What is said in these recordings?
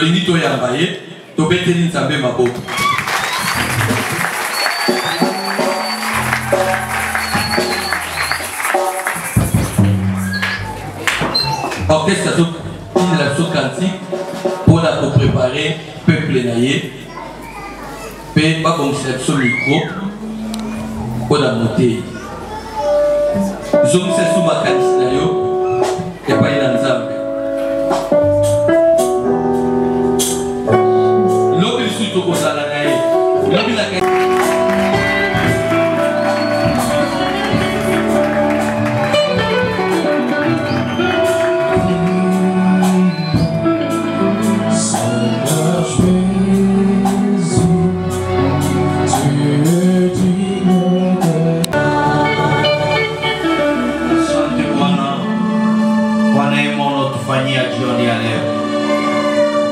tolingi toyamba ye tobeteli nzambe maboko. Orchestre de la sauce cantique pour la préparer peuple naïe. Puis pas comme c'est sur le micro pour la monter. Zoom c'est sous ma canisse et pas une ensemble. L'objet surtout pour ça la naïe. L'objet la canisse.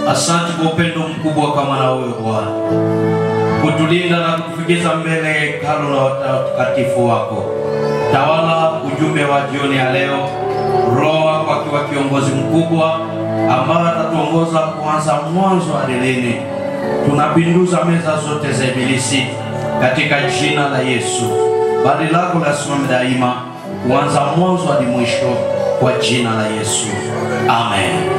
Asante kwa upendo mkubwa kama na wewe Bwana. Kutulinda na kutufikisha mbele hekalu la watakatifu wako. Tawala ujumbe wa jioni ya leo. Roho wako akiwa kiongozi mkubwa ambaye atatuongoza kuanza mwanzo hadi lini. Tunapinduza meza zote za ibilisi katika jina la Yesu. Bali lako lasimame daima kuanza mwanzo hadi mwisho kwa jina la Yesu. Amen.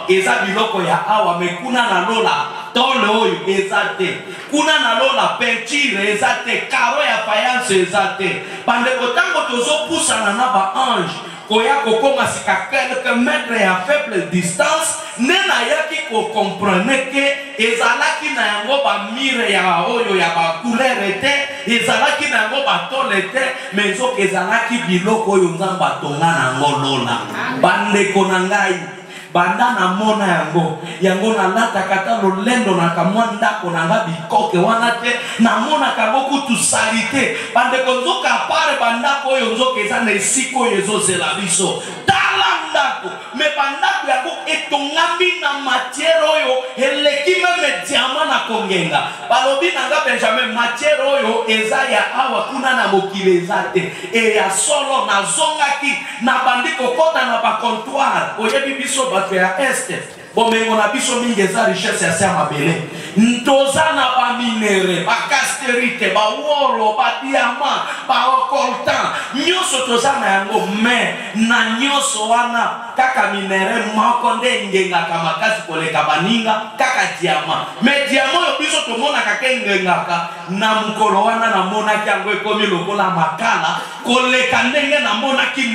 Eza biloko ya awa mekuna na lola tole oyo ezate kuna na lola peinture ezate karo ya faïence ezate bande kotango tozo pusana na ba ange koya kokoma sika quelques mètres ya faible distance nena yaki ko comprendre que ezalaki na yango ba mire ya oyo ya ba couleur ete ezalaki na yango ba tole ete mais zo ezalaki biloko oyo nzamba tonga na ngolola bande konangai bandana mona yango na lata kata lolendo na kamwa ndako na nga bikoke wana te na mona kaboku tu salite bande konzoka pare bandako oyo nzoka eza na esiko oyo ezozela biso tala ndako me bandako yango etongami na matière oyo eleki meme diamant na kongenga balobi na nga Benjamin matière oyo eza ya awa kuna na mokili eza te e ya solo na zongaki na bandi kokota na ba comptoir oyebi biso ya este bomengo na biso mingi eza richesse ya sa mabele ntoza na ba minere ba casterite ba woro ba diamant ba coltan nyoso toza na yango me na nyoso wana kaka minere moko nde ngengaka makasi koleka baninga kaka diamant me diamant oyo biso tomonaka ke ngengaka na mokolo wana namonaki yango ekomi lokola makala koleka ndenge namonaki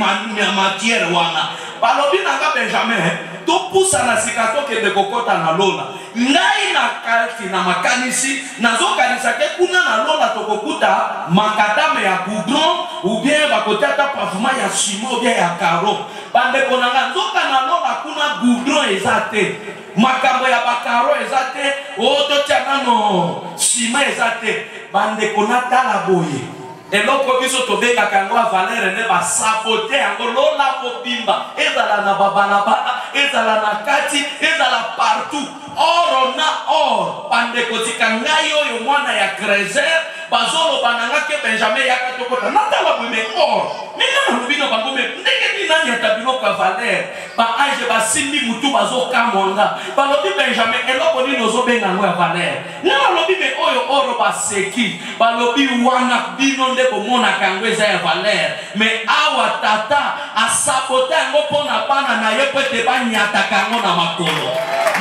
matière wana balobi nanga Benjamin to pusa na sika to kende kokota na lola ngai na kati na makanisi nazokanisa ke kuna na lola tokokuta makadame ya goudron ou bien bakotata parfuma ya ciment ou bien ya caro bande konanga nzoka na lola kuna goudron ezate makambo ya bakaro ezate oto tianano ciment ezate bande konatala boye eloko biso tobengaka yango ya valeur ne basabote yango lola kobimba ezala na babalabala ezala na kati ezala partout oro na or bande kotika ngai oyo mwana ya Crézer bazoloba nanga ke Benjamin yaka tokota natala bwime or mina lubino bangome ndenge nani atabilo ka valeur ba age basimbi mutu bazokamwanga balobi Benjamin eloko nini ozobenga ngo ya valeur na lobi me oyo oro baseki balobi wana bino nde bomona kango eza ya valeur mais awa tata asabota yango pona bana na ye pete banyata kango na makolo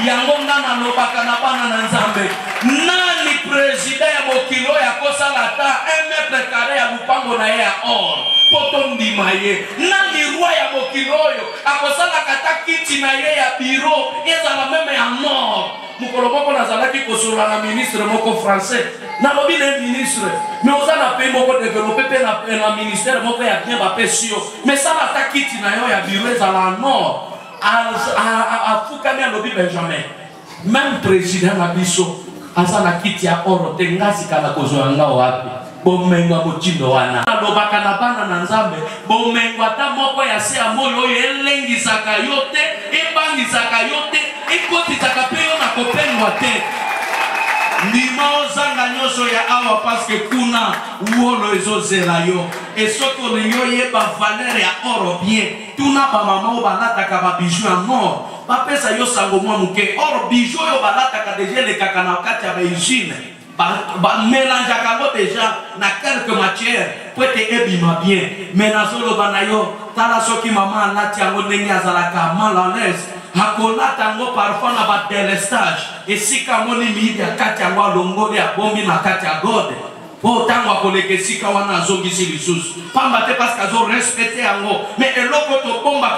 yango ngana lobaka na bana na Nzambe nani president ya mokilo ya kosala ta 1 mètre carré ya lupango na ye ya or poto ndima ye nani roi ya mokilo oyo akosala kata kiti na ye ya bureau ezala meme ya mort mokolo moko nazalaki kosola na ministre moko français nalobi na ministre mais oza na pays moko développé pe na ministère moko ya bien bapesi yo mais sala ata kiti na yo ya bureau ezala mort afukami alobi Benjamin même président na biso aza na kiti ya oro te ngasika na kozwa nga wapi bomengwa motindo wana alobaka na bana na Nzambe bomengwa ata moko ya se ya moyo oyo elengisaka yo te ebangisaka yo te ekotisaka pe yo na kopengwa te ndima ozanga nyonso ya awa paske kuna wolo ezozela yo esoki olingi oyeba valeur ya oro bien tuna bamama oyo balataka babiju ya mort bapesa yo sango mwa muke. Or bijou yo balataka déjà le kaka na kati ya usine. Ba mélange kango déjà na quelques matières pour te ebima bien. Mais na solo banayo tala soki mama alati yango ndenge azalaka mal à l'aise. Hakolata yango parfois na ba délestage. Esika moni miidi ya kati yango alongoli ya bombi na kati ya gode. Po tango akoleke sika wana azongisi lisusu. Pamba te parce qu'azo respecté yango. Mais eloko to bomba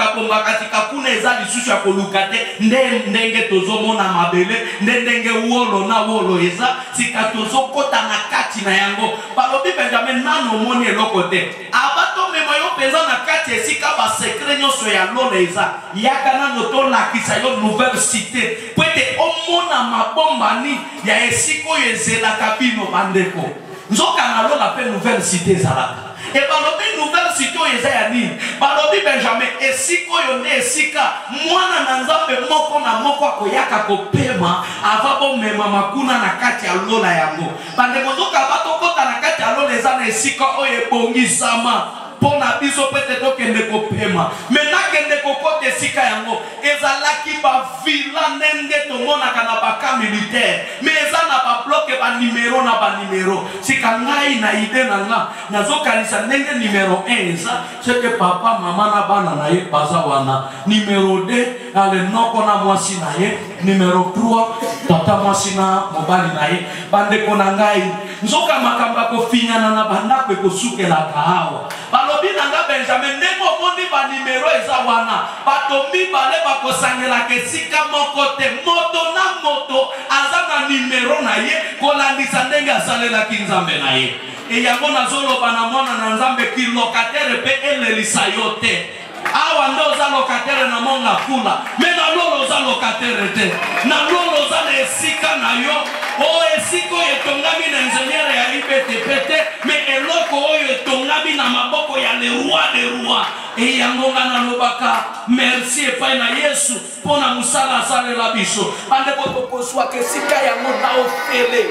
katika kuna eza lisusu ya koluka te. Ndenge tozomona mabele, ndenge wolo na wolo eza sika tozokota na kati na yango. Balobi Benjamin nano moni eloko te. Abato mema yo penza na kati esika ba secret nyonso ya lola eza. Yaka nano to lakisa yo nouvelle cité. Pwete omona mabomba ni ya esiko yezela kabino bandeko. Nzoka na lola pe nouvelle cité zalaka. Et balobi nouvelle cité eza ya nini? Balobi Benjamin esiko yo ne esika mwana na nzambe moko na moko akoyaka kopema avabo mema makuna na kati ya lola yango. Bande nzoka batokota na kati ya lola eza na esika oyo ebongisama. Pona biso pete tokende kopema. Mena kende kokote esika yango ezalaki ba villa ndenge tomonaka na baka militaire. Mais eza na ba bloke ba numéro na ba numéro. Sika ngai na ide na nga nazokanisa ndenge numéro 1 eza c'est que papa mama na bana na ye baza wana. Numéro 2 ale noko na mwasi na ye. Numéro 3 tata mwasi na mobali na ye. Bande kona ngai nzoka makamba ko finyana na banda ko sukela kahawa. Balobi nanga Benjamin ndeko moni ba numéro eza wana. Bato mibale bakosangela kesika moko te. Moto na moto azana numéro na ye kolandisa ndenge asalela kinzambe na ye. E yango nazoloba na mwana na nzambe ki locataire pe elelisa yo te. Awa ndo za locataire na monga fula. Me na lolo za locataire te. Na lolo za na esika na yo. O esiko etongami na ingénieur ya IPTP te. Me eloko oyo etongami na maboko ya le roi de roi. E yango nga na lobaka merci epai na Yesu pona musala asalela biso. Bande kotokoswa kesika yango na ofele.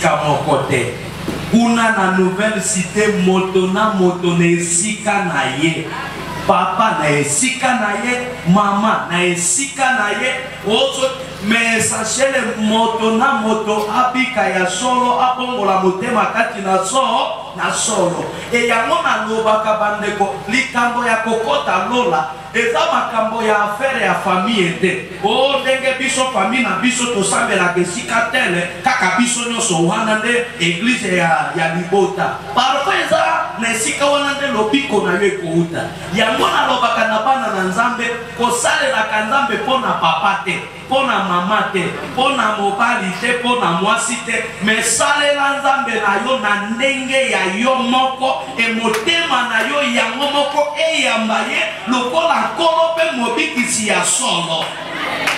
Kamokote. Kuna na nouvelle cité moto na esika na ye. Papa na esika na ye, mama na esika na ye. Ozo mais sachele moto na moto abika ya solo abongola motema kati na solo. E yango na lobaka bandeko likambo ya kokota lola eza makambo ya affaire ya famille te. O ndenge biso famille na biso tosambela kesika tele kaka biso nyonso wana nde église ya libota. Parfois eza na esika wana nde lobiko na yo ekouta. Yango na lobaka na bana na nzambe kosalela ka nzambe pona papa te, pona mama te, pona mobali te, pona mwasi te, mais salela nzambe na yo na ndenge ya yo moko e motema na yo yango moko eyamba ye lokola nkolo pe mobikisi ya solo.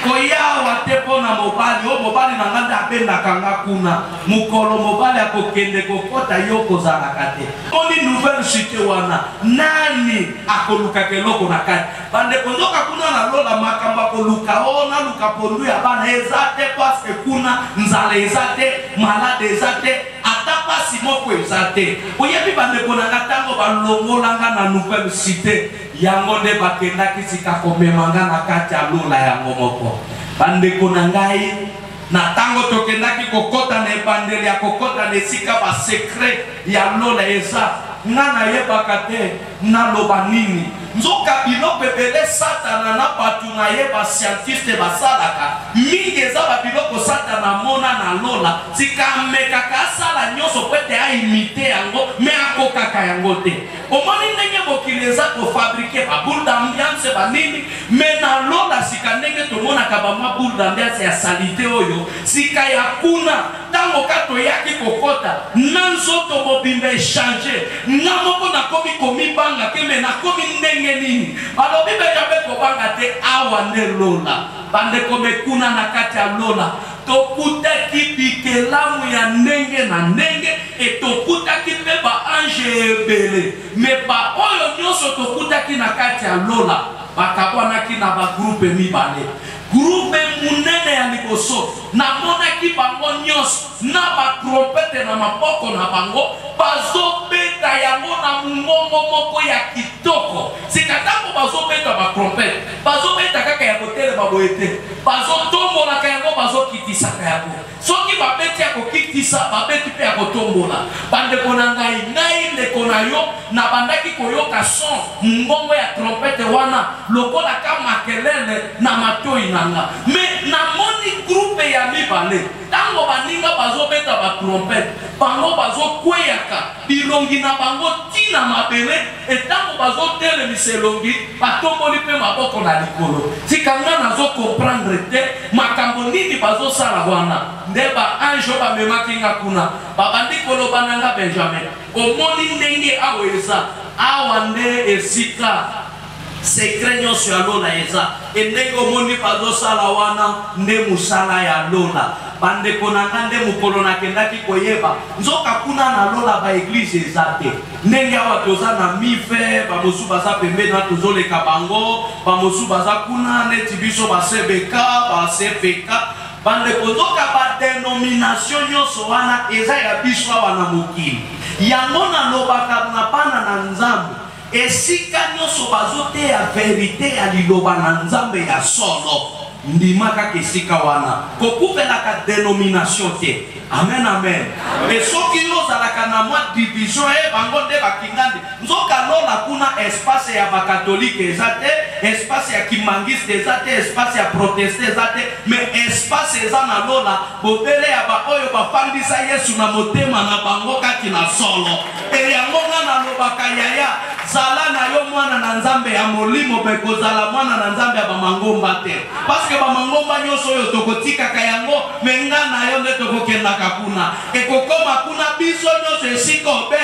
Koyawa te pona mobali, o mobali na nganda abendaka nga kuna mukolo mobali akokende kokota yo kozalaka te. Oni nouvelle cité wana nani akoluka keloko na kati. Bande kondoka kuna na lola makamba koluka ona luka pondu ya bana eza te parce que kuna nzala eza te, malade eza te, ata pasi moko eza te. Oyebi bande kona katango balongolanga na nouvelle cité yango nde bakendaki sika komemanga na kati ya lola yango moko. Bandeko na ngai na tango tokendaki kokota na ebandeli ya kokota na esika ba secret ya lola eza nga na yebaka te naloba nini. Nzoka biloko ebele satana na batu na ye ba scientiste basalaka mingi eza babiloko satana mona na lola tika mekaka asala nyonso pete aimite yango me akokaka yango te. Omoni ndenge mokili eza kofabrike ba boule d'ambiance banini me na lola sika ndenge tomonaka bamwa boule d'ambiance ya salite oyo sika ya kuna tango kato yaki kokota na nzoto mobimba echange nga moko nakomi komibanga ke me nakomi ndenge nini. Balobi Benjamin kobanga te awa nde lola. Bandeko mekuna na kati ya lola tokutaki bikelamu ya ndenge na ndenge e tokutaki pe ba ange ebele me ba oyo nyonso tokutaki na kati ya lola bakabwanaki na ba groupe mibale. Groupe munene ya liboso namonaki bango nyonso na ba trompete na maboko na bango bazobeta beta yango na mbongo moko ya kitoko. Sikatango bazo beta ba trompette. Bazo beta kaka ya kotele baboete. Bazo tombola kayango bazo kitisa kayango. Soki babeti ya kokitisa babeti pe ya kotombola. Bande kona ngai ndeko na yo na bandaki koyoka son mbongo ya trompette wana lokola ka makelele na matoi nanga. Mais na moni groupe ya mibale tango baninga bazo beta ba trompette bango bazo kweyaka bilongi na bango tina mabele etango bazo tele miselongi batomboli pe maboko na likolo. Sikanga nazo comprendre te makambo nini bazo sala wana ndeba anjo ba memakinga kuna babandi koloba nanga Benjamin omoni ndenge aweza awande esika secret nyonso ya lola eza endenge omoni bazo sala wana nde musala ya lola bandeko nanga nde mokolo nakendaki koyeba nzoka kuna na lola ba eglise eza te ndenge awa toza na mife bamosu baza pembeni na tozoleka bango bamosu baza kuna neti biso basebeka basepeka bandeko nzoka badenomination nyonso wana eza ya biso awa na mokili yango nalobaka na bana na Nzambe esika nyonso bazoteya verite ya liloba na Nzambe ya solo ndimaka kesika wana kokupelaka denomination te. Amen amen. Esoki ozalaka na mwa division bango nde bakingandi nzoka lola kuna espace ya bakatolike eza te, espace ya kimangiste eza te, espace ya proteste eza te, mais espace eza na lola bobele ya baoyo bafandisa Yesu na motema na bango kati na solo. Yango nga nalobaka yaya zala na yo mwana na Nzambe ya molimo bekozala mwana na Nzambe ya bamangomba te, parce que bamangomba nyonso oyo tokotikaka yango menga na yo nde tokokendaka kuna ekokoma kuna biso nyonso esika obe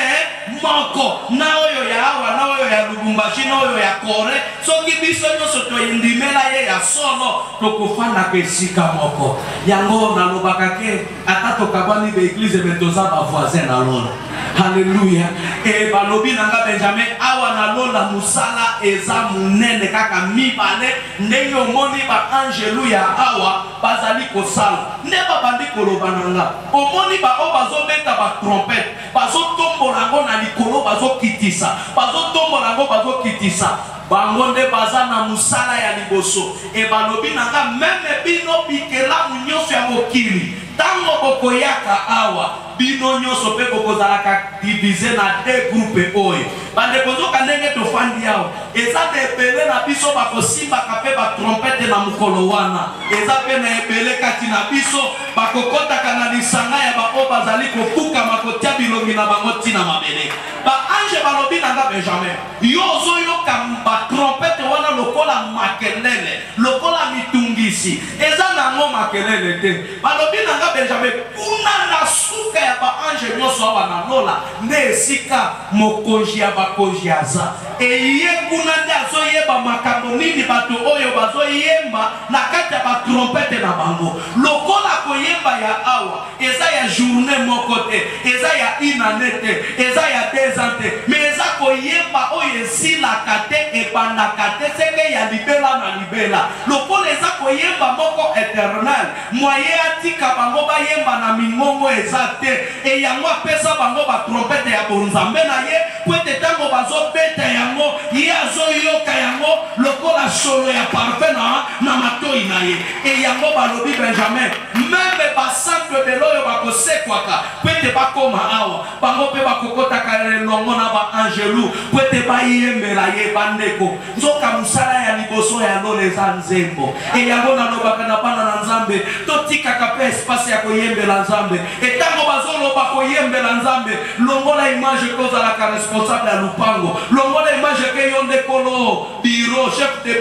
moko na oyo ya awa na oyo ya Lubumbashi na oyo ya Kore soki biso nyonso toyindimela ye ya solo tokofanda esika moko. Yango nalobaka ke ata tokabani be eglise betoza ba voisin na lola. Haleluya. E balobi nanga Benjamin awa na lola musala eza munene kaka mibale ndenge omoni ba angelu ya awa bazali kosala nde babandi koloba nanga omoni ba o bazobeta ba trompette bazotombola ngo na likolo bazokitisa bazotombola ngo bazokitisa bango nde baza na musala ya liboso e balobi nanga meme bino bikelamu nyonso ya mokili tango bokoyaka awa bino nyonso pe bokozalaka divize na deux groupes oyo bandeko nzoka ndenge tofandi awa eza na ebele na biso bakosimbaka pe batrompete na mokolo wana eza pe na ebele kati na biso bakokotaka na lisanga ya bao bazali kofukama kotia bilongi na bango ntina mabele baange balobi nanga Benjamin yo ozoyoka batrompete wana lokola makelele lokola mitungisi eza nango makelele te balobi nanga Benjamin kuna na suka ya baange nyonso awa na lola nde esika mokonzi ya bakonzi aza eye kuna nde azoyeba makambo nini bato oyo bazoyemba na kati ya batrompete na bango lokola koyemba ya awa eza ya journée moko te eza ya une année te eza ya 2 ans te mais eza koyemba oyo esilaka te ebandaka te seke ya libela na libela lokola eza koyemba moko éternel moye atika bango bayemba na mingongo eza te e yango apesa bango batrompete ya bonzambe na ye po ete ntango bazobeta yango ye azoyoka yango lokola solo ya parfait na matoi na ye e yango balobi Benjamin meme basantu ebele oyo bakosekwaka po ete bakoma awa bango mpe bakokotaka elongo na baangelu po ete bayembela ye bandeko nzoka mosala ya liboso ya lola eza nzembo e yango nalobaka na bana na Nzambe totikaka pe espace ya koyembela Nzambe etango bazoloba koyembela Nzambe longola image kozalaka responsable ya lupango longola image ke yo ndekolo bureau chef de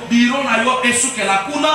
bureau na yo esukela kuna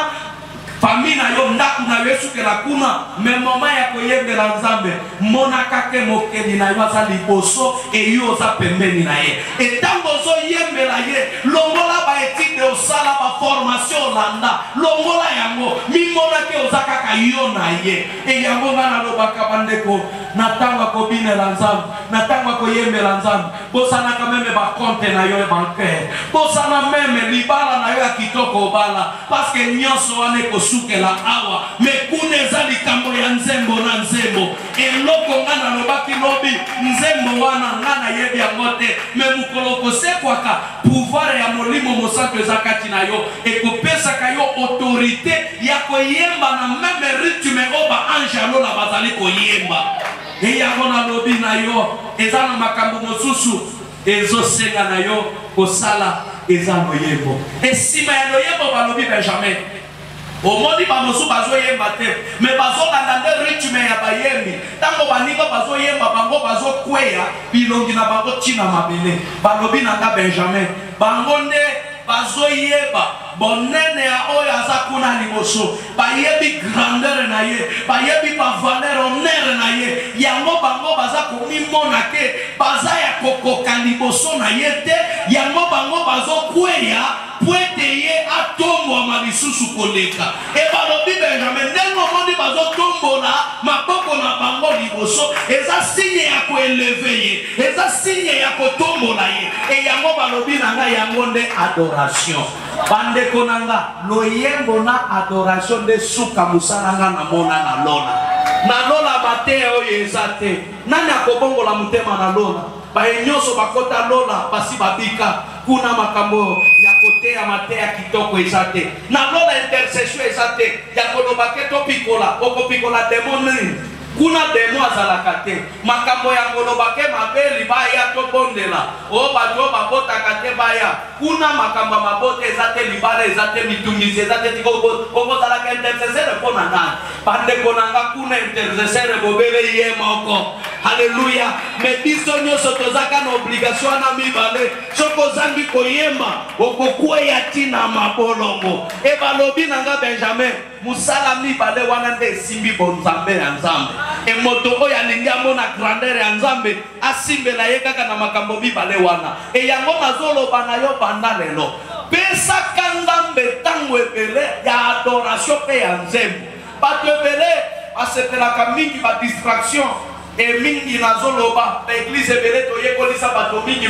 famille na yo ndaku na yo esukela kuna me moma ya koyembela Nzambe monaka ke mokeli na yo aza liboso e yo oza pembeni na ye etango ozoyembela ye longola baetide osala baformation olanda longola yango mimona ke oza kaka yo na ye e yango nga nalobaka bandeko natanga kobinela nzambe natanga koyembela nzambe bosana kameme bakonte na yo bancaire bosana meme libala na yo ya kitoko obala parce que nyonso wana ekosukela awa mekuna eza likambo ya nzembo na nzembo eloko nga nalobaki lobi nzembo wana nga nayebi yango te me mokolo kosekwaka pouvoir ya molimo mosantu eza kati na yo ekopesaka yo autorité ya koyemba na meme rythme oyo baange alola bazali koyemba eyango nalobi na yo eza na makambo mosusu ezosenga na yo kosala eza loyembo esima ya loyembo balobi Benjamin omoni bamosu bazoyemba te me bazolanda nde rythme ya bayembi ntango baninga bazoyemba bango bazokweya bilongi na bango ntina mabele balobi nanga Benjamin bango nde bazoyeba bonene ya oyo aza kuna liboso bayebi grandeur na ye bayebi bavaleur honneur na ye yango bango baza komimona ke baza ya kokoka liboso na ye te yango bango bazokweya po ete ye atombwama lisusu koleka ebalobi Benjamin ndenge omoni bazotombola maboko na bango liboso eza signe ya koeleve ye eza signe ya kotombola ye eyango balobi na ngai yango nde adoration bandeko na nga loyembo na adoration nde suka mosala nga namona na lola mateya oyo eza te nani akobongola motema na lola baye nyonso bakota lola basi babika kuna makambo ya koteya mateya kitoko eza te na lola intercession eza te ya koloba ke topikola okopikola demoni kuna demo azalaka te makambo ya koloba ke mabeli baya tobondela o bato babotaka te baya kuna makambo mabote eza te libala eza te mitungisi eza te okozalaka intercesseur mpo na nani bandeko na nga kuna intercesseur bobele ye moko haleluya me biso nyonso tozaka na obligation na mibale soki ozangi koyemba okokweya ntina mabolongo ebalobi na nga Benjamin musala mibale wana nde esimbi bonzambe ya nzambe emoto oyo alingi amona grandeur ya nzambe asimbela ye kaka na makambo mibale wana eyango nazoloba na yo banda lelo pesaka nzambe ntango ebele ya adoration mpe ya nzembo bato ebele basepelaka mingi badistraction mingi nazoloba baeglise ebele toyekolisa bato mingi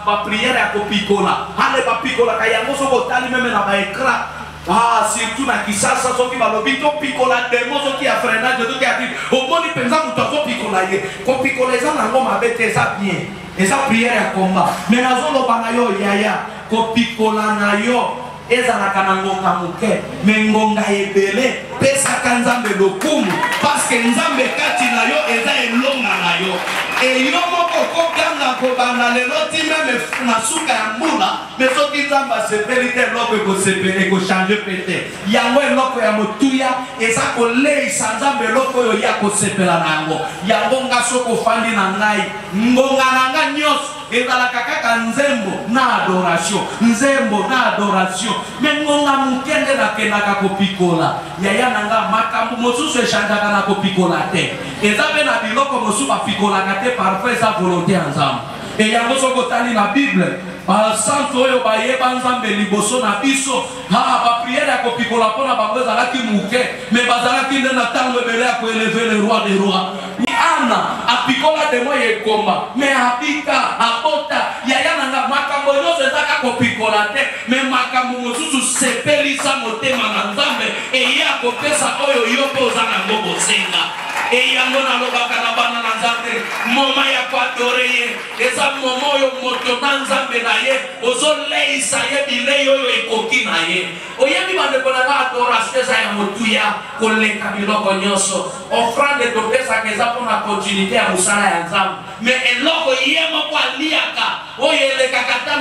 bapriere ya kopikola ale bapikolaka yango soki otali meme na baekran surtout na Kisasa soki balobi topikola demo soki ya freinage soki ya tiri omoni mpenza moto azopikola ye kopikola eza nango mabe te eza bien eza priere ya komba me nazoloba na yo yaya kopikola na yo ezalaka na ngonga moke me ngonga ebele pesaka nzambe lokumu paske nzambe kati na yo eza elonga na yo eyo moko kokanga kobanda lelo ti meme na suka ya mbula me soki nzambe asepeli te eloko ekosepele ekochange pete yango eloko ya motuya eza koleisa nzambe eloko oyo ya kosepela na yango yango nga soki ofandi na ngai ngonga na nga nyonso ezalaka kaka nzembo na adoration nzembo na adoration me ngonga moke nde nakendaka kopikola yaya na nga makambo mosusu echangeaka na kopikola te eza mpe na biloko mosusu bapikolaka te parfois eza volonté ya nzambe eyango soki otali na bible basantu oyo bayeba nzambe liboso na biso bapriere ya kopikola mpona bango ezalaki moke me bazalaki nde na ntango ebele ya koeleve le roi de roi Ana apikola demo ye komba me abika abota yaya nanga makambo nyonso ezaka kopikola te me makambo mosusu sepelisa motema na nzambe eya kopesa oyo yo mpe oza nango bosenga eyango nalobaka na bana na nzambe moma ya koadore ye eza moma oyo moto na nzambe na ye ozoleisa ye bilei oyo ekoki na ye oyebi bandeko na nga adoration eza ya motuya koleka biloko nyonso ofrande topesaka eza mpona continuité ya mosala ya nzambe me eloko ye moko aliaka oyo elekaka ta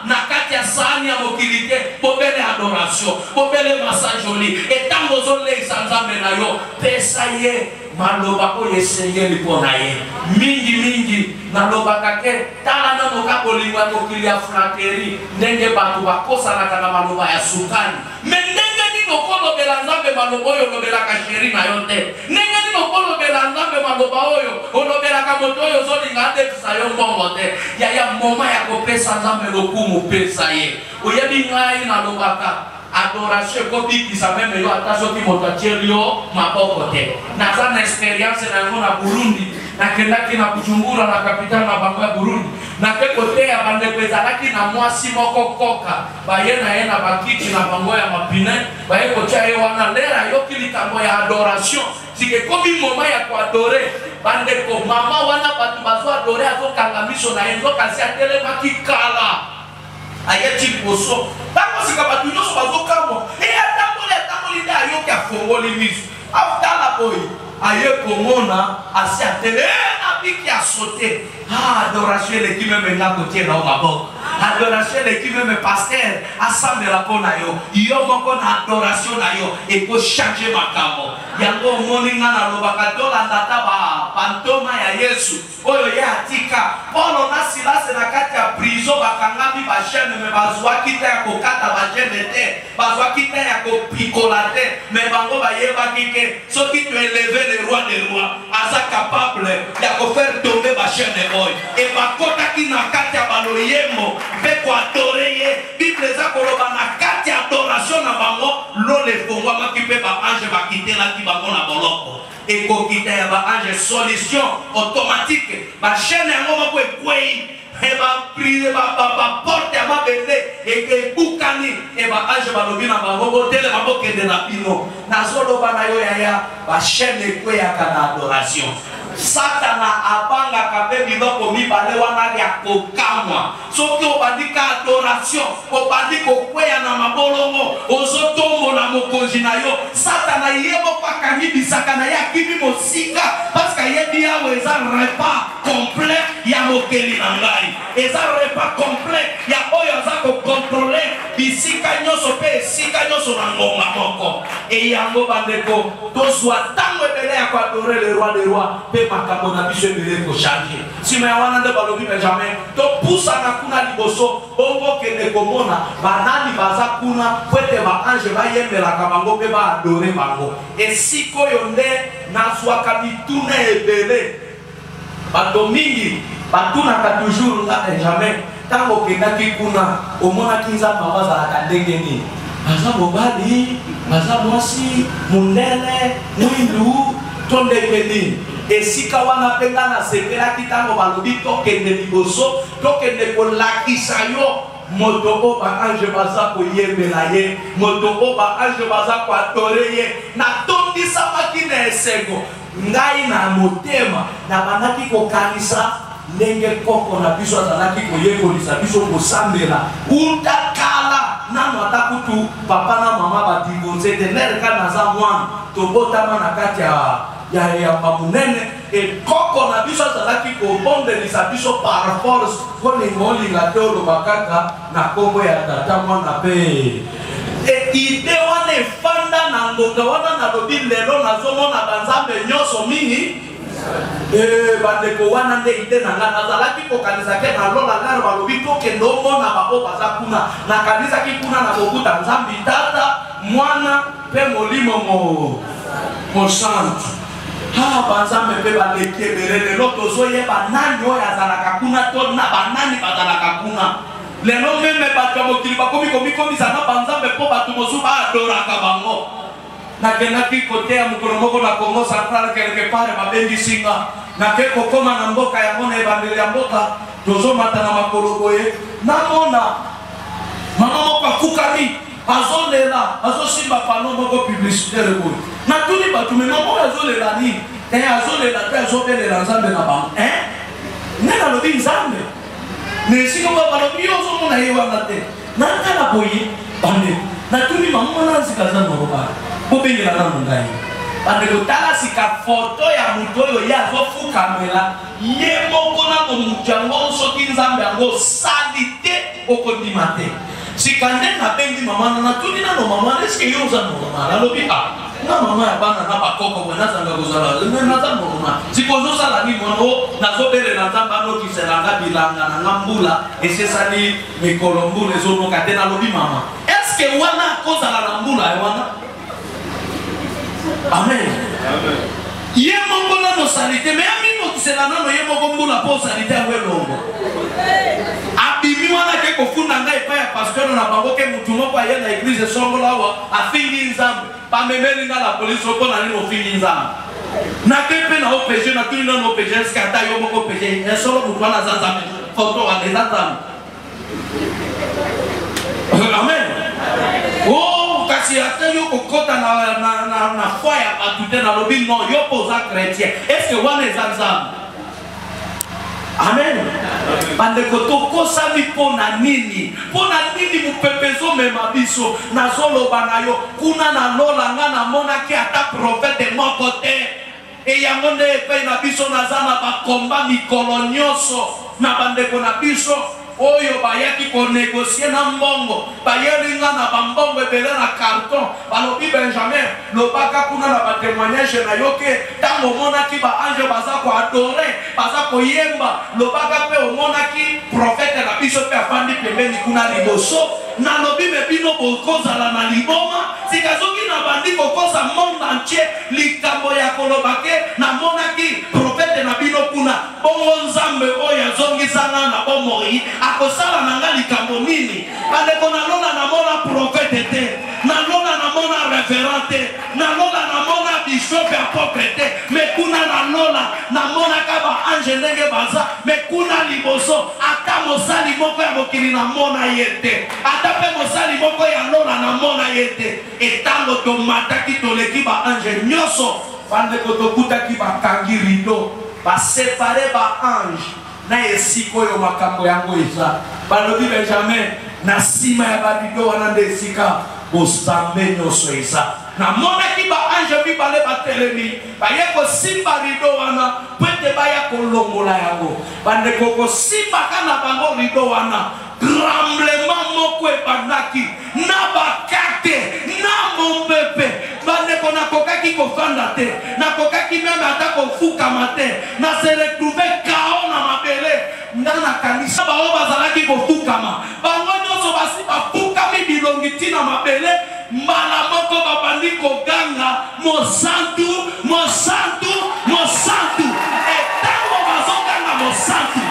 na kati ya sahani ya mokili te bobele adoration bobele masajoli etango ozoleisa nzambe na yo pesa ye maloba oyo esengeli mpo na ye mingi nalobaka ke tala nano ka kolinga mokili ya frateri ndenge bato bakosanaka na maloba ya sukani me ndenge nini okolobela nzambe maloba oyo olobelaka sheri na yo te ndenge nini okolobela nzambe maloba oyo olobelaka moto oyo ozolinga adefisa yo mbongo te yaya moma ya kopesa nzambe lokumu pesa ye oyebi ngai nalobaka adoration kobi qui sa même yo attention qui motacherio mabokote na sana experience na ngona Burundi na kendaki na Bujumbura na capitale na bango ya Burundi na ke kote ya bande kwezalaki na mwasi moko koka baye na ye na bakiti na bango ya mapine baye kotia ye wana lera yo kilitambo ya adoration sike kobi moma ya kuadore bande ko mama wana batu bazo adore azo kangamiso na enzo kasi atele makikala ayeti poso tango sika batu nyoso bazo kamo e atambole nda yo ka fongoli miso after boy aye komona asi atele na biki a sauter adoration l'équipe même na côté na maboko adoration l'équipe même pasteur assemble la kona yo moko na adoration na yo et ko changer makambo yango moninga na lobaka dola ndata ba pantoma ya Yesu oyo ya atika Paulo na Silas na kati ya prison bakangami ba chaîne me bazwa kita ya kokata ba chaîne te bazwa kita ya kopikola te me bango ba yeba kike soki tu élever le roi des rois asa capable ya ko faire tomber ba chaîne oyo et bakota ki na kati ya baloyemo pe ko adorer ye Bible za koloba na kati ya adoration na bango lo le fongwa makipe ba ange bakitela ki bango na boloko et ko kita ya ba ange solution automatique ba chaîne yango moko ekwei et ba prier ba porte ya mabende et ke bukani et ba ange balobi na bango botele babokende na pino nazoloba na yo yaya ba chaîne ekwei ya kana adoration Satana abanga kabe biloko mibale wana ya kokamwa soki obandika adoration obandika okweya na mabolongo ozotombo na mokonzi na yo Satana yebo pakangi bisaka na ya kimi mosika parce que yebi yawe eza repas complet ya mokeli na ngai eza repas complet ya oyo aza kokontrole bisika nyonso pe esika nyonso na ngonga moko e yango bandeko tozwa ntango ebele ya koadore le roi des rois pe makambo na biso ebele kochange nsima ya wana nde balobi benjamin topusana kuna liboso okokende komona banani baza kuna po ete baange bayemelaka bango mpe baadore bango esika oyo nde nazwaka mituna ebele bato mingi batunaka toujours nga benjamin ntango okendaki kuna omonaki nzambe bazalaka ndenge nini baza mobali baza mwasi mundele mwindu to ndenge nini esika wana mpenga nasepelaki ntango balobi tokende liboso tokende kolakisa yo moto o baange baza koyembela ye moto o baange baza koadore ye natondisamaki na esengo ngai na motema na bandaki kokanisa ndenge koko na biso azalaki koyekolisa biso kosambela utakala nano ata kutu papa na mama badivorce te nereka naza mwana tobotama na kati ya bamunene ekoko na biso azalaki kobondelisa biso par force kolinga olinga te oloba kaka na kombo ya tata mwana mpe ide wana efanda na ngonga wana nalobi lelo nazomona banzambe nyonso mingi bandeko wana nde ide na nga nazalaki kokanisa ke na lola ngaro balobi tokende omona bango baza kuna nakanisaki kuna na kokuta nzambi tata mwana mpe molimo mosantu banzambe mpe baleki ebele lelo tozoyeba nani oyo azalaka kuna to na banani bazalaka kuna lelo meme bato ya mokili bakomi komikomisa na banzambe mpo bato mosusu baadoraka bango nakendaki kote ya mokolo moko na Congo Central quelque part babengisinga nake kokoma na mboka yango na ebandeli ya mboka tozomata na makolo boye namona mama moko akukami azolela azosimba pano moko publicitaire boye natuni bato me mama oyo azolela nini azolela te azobelela nzambe na bango nde nalobi nzambe na esika oyo balobi yo ozomona ye wana te natala boye bande natuni mama wana nzika za norobala bobengela na ngai bandeko tala sika foto ya moto oyo ye azofukamela ye moko na momutu yango soki nzambe yango sali te okondima te sika nde nabengi mama natuni nano mama eske yo oza normal alobi na mama ya bana na bakoko bwe nazanga kozala naza normal sikozosala nini mwana o nazobelela nzambe anokiselanga bilanga na nga mbula esesali mikolo mbula ezonoka te nalobi mama eske wana akozala na mbula ya wana amen ye moko nano salite me aminokisela nano ye moko mbula po salite yango elongo abimi mwana ke kofunda ngai pa ya pasteur na bango ke mutu moko aye na église songola wa afingi nzambe pamemeli nga la police oko na nini ofingi nzambe na kepe na OPG na tuni na OPG eske ata yo moko OPG esolo mutu wana za nzambe foto wana eza nzambe amen oh kasi ata yo kokota na foi ya bato te na lobi non yo mpo oza chrétien eske wana eza nzambe amen bandeko tokosami mpo na nini mopepe ezomema biso nazoloba na yo kuna na lola nga namonaki ata profete moko te eyango nde epai na biso naza na bakomba mikolo nyonso na bandeko na biso oyo bayaki konegosie na mbongo bayelinga na bambongo ebele na carton balobi Benjamin lobaka kuna na batémoignage na yo ke ntango omonaki baange baza koadore baza koyemba lobaka mpe omonaki profete na biso mpe afandi pembeni kuna liboso nalobi me bino bokozala na liboma sikazoki na bandi kokosa monde entier likambo ya koloba ke namonaki profete na bino kuna bongo nzambe oyo azongisanga na bomoi akosala na nga likambo nini bandeko nalona namona profete te nalona namona révérend te nalona namona bishop apôtre te me kuna nalola namonaka baange ndenge baza me kuna liboso ata mosali moko ya mokili namona ye te ata mpe mosali moko ya lola namona ye te etango tomataki toleki baange nyonso bandeko tokutaki bakangi rido basepare baange na esika oyo makambo yango eza balobi Benjamin na nsima ya barido wana nde esika bosambe nyonso eza namonaki baange mibale batelemi baye kosimba rido wana po ete baya kolongola yango bandeko kosimbaka na bango rido wana tremblement moko ebandaki na bakate na mombepe bandeko nakokaki kofanda te nakokaki meme ata kofukama te na se retrouve kao na mabele nga nakanisa bao bazalaki kofukama bango nyonso basi bafukami bilongi ntina mabele mbala moko babandi koganga mosantu mosantu mosantu etango bazoganga mosantu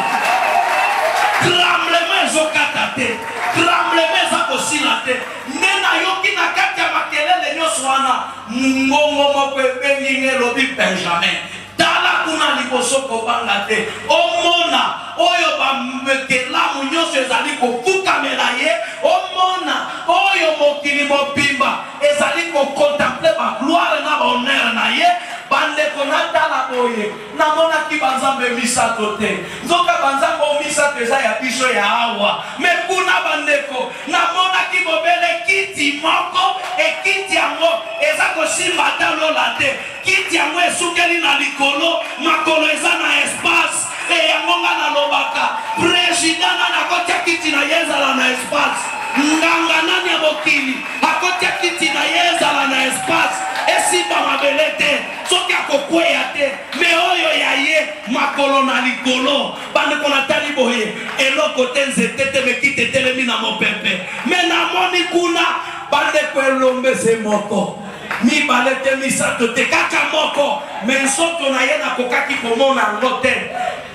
tremblement ezokata te tremblement eza kosila te nde nayoki na kati ya makelele nyonso wana ngongo moko ebengi elobi Benjamin tala kuna liboso kobanga te omona oyo bamekelamu nyonso ezali kofukamela ye omona oyo mokili mobimba ezali kokontemple bagloire na bahonneur na ye bandeko natala boye namonaki banzambe misato te nzoka banzambe misato eza ya biso ya awa me kuna bandeko namonaki bobele kiti moko ekiti yango eza kosimba ata lola te kiti yango esukeli na likolo makolo eza na espace eyango nga nalobaka président nani akotia kiti na ye ezala na espace nganga nani ya mokili akotia kiti na ye ezala na espace esimba mabele te soki akokweya te me oyo ya ye makolo na likolo bandeko natali boye eloko te nzete te mekite telemi na mopepe me namoni kuna bandeko elombese moko mibale te misato te kaka moko me nsoto na ye nakokaki komona yango te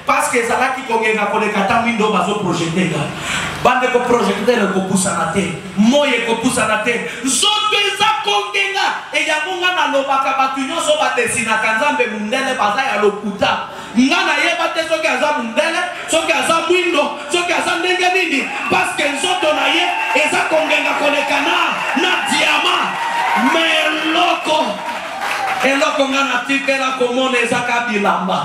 parce que ezalaki kogenga koleka ta mwindo bazoprojetenga bandeko projecteur ekopusana te moyi ekopusana te nzoto eza kongenga eyango nga nalobaka bato nyonso badesinaka nzambe mundele baza ya lokuta nga nayeba te soki aza mundele soki aza mwindo soki aza ndenge nini parce que nzoto na ye eza kongenga koleka na diama me eloko nga natikela komona eza ka bilamba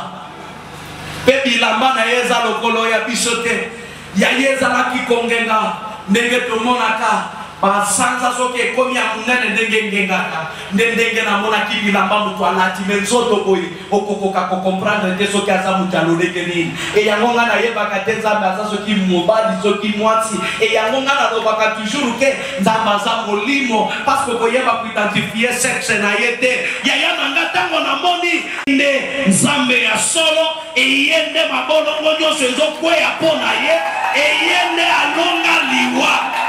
mpe bilamba na ye eza lokolo ya biso te ya ye ezalaki kongenga ndenge tomonaka basanza soki ekomi ya monene ndenge ngengaka nde ndenge namonaki bilamba moto alati me nzoto boye okokoka kokomprendre te soki aza moto aloleke nini eyango nga nayebaka te nzambe aza soki mobali soki mwasi eyango nga nalobaka toujours ke nzambe aza molimo parce que koyeba koidentifie sexe na ye te yaya na nga ntango namoni nde nzambe ya solo eye nde mabolongo nyonso ezokweya mpo na ye eye nde alonga liwa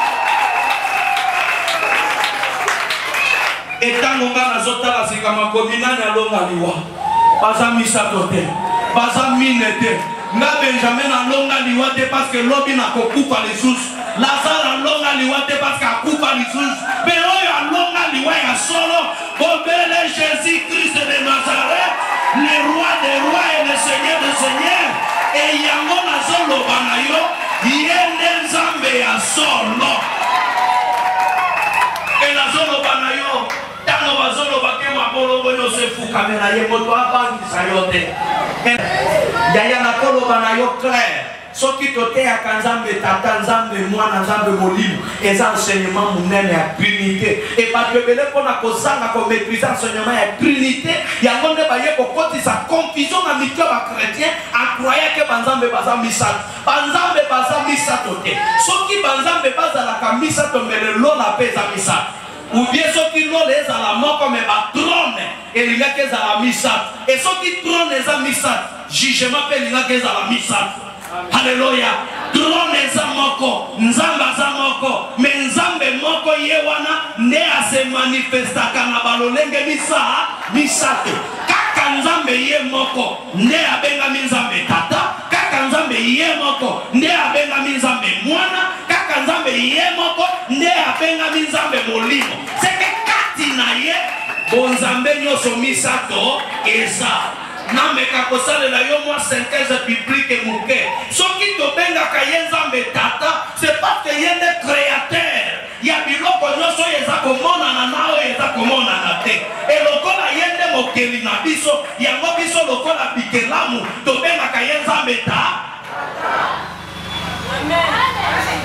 etango nga nazotala sika makomi nani alonga liwa baza misato te baza mine te nga Benjamin alonga liwate parce que lobi na kokufa lisusu. Lazare alonga liwate parce que akufa lisusu. Mais oyo alonga liwa ya solo. Obele Jésus-Christ de Nazareth, le roi des rois et le seigneur des seigneurs. Et yango na solo banayo, yende nzambe ya solo. Et na solo banayo, tango bazolo bakema bolongo se fukamela ye moto abangisa yote. Yaya na kolo banayo clair. Soki tote ya kanzambe tata nzambe mwana nzambe molimo eza enseignement munene ya trinité et pas que bele pona kozanga ko maîtriser enseignement ya trinité yango nde baye ko kotisa confusion na mitio ba chrétien en croyant que banzambe baza misato te soki banzambe bazala ka misato mbele lola pesa misato ou bien soki lola ezala moko me ba trône elinga ke ezala misato et soki trône eza misato jugement pe elinga ke ezala misato. Alléluia. Trône eza moko, nzamba za moko, mais nzambe moko ye wana ne a se manifestaka na balolenge misato. Kaka nzambe ye moko, ne abenga nzambe tata, kaka nzambe ye moko, ne abenga nzambe mwana, kaka nzambe ye moko, ne abenga nzambe molimo. C'est que kati na ye, bonzambe nyoso misato eza. Nameka kosalela yo mwa synthèse biblique muke. Soki tobenga kaye nzambe tata, c'est parce que yende créateur. Ya biloko nyoso yeza komona na nao yeza komona na te. Et lokola yende mokeli na biso, yango biso lokola bikelamu, tobenga kaye nzambe tata.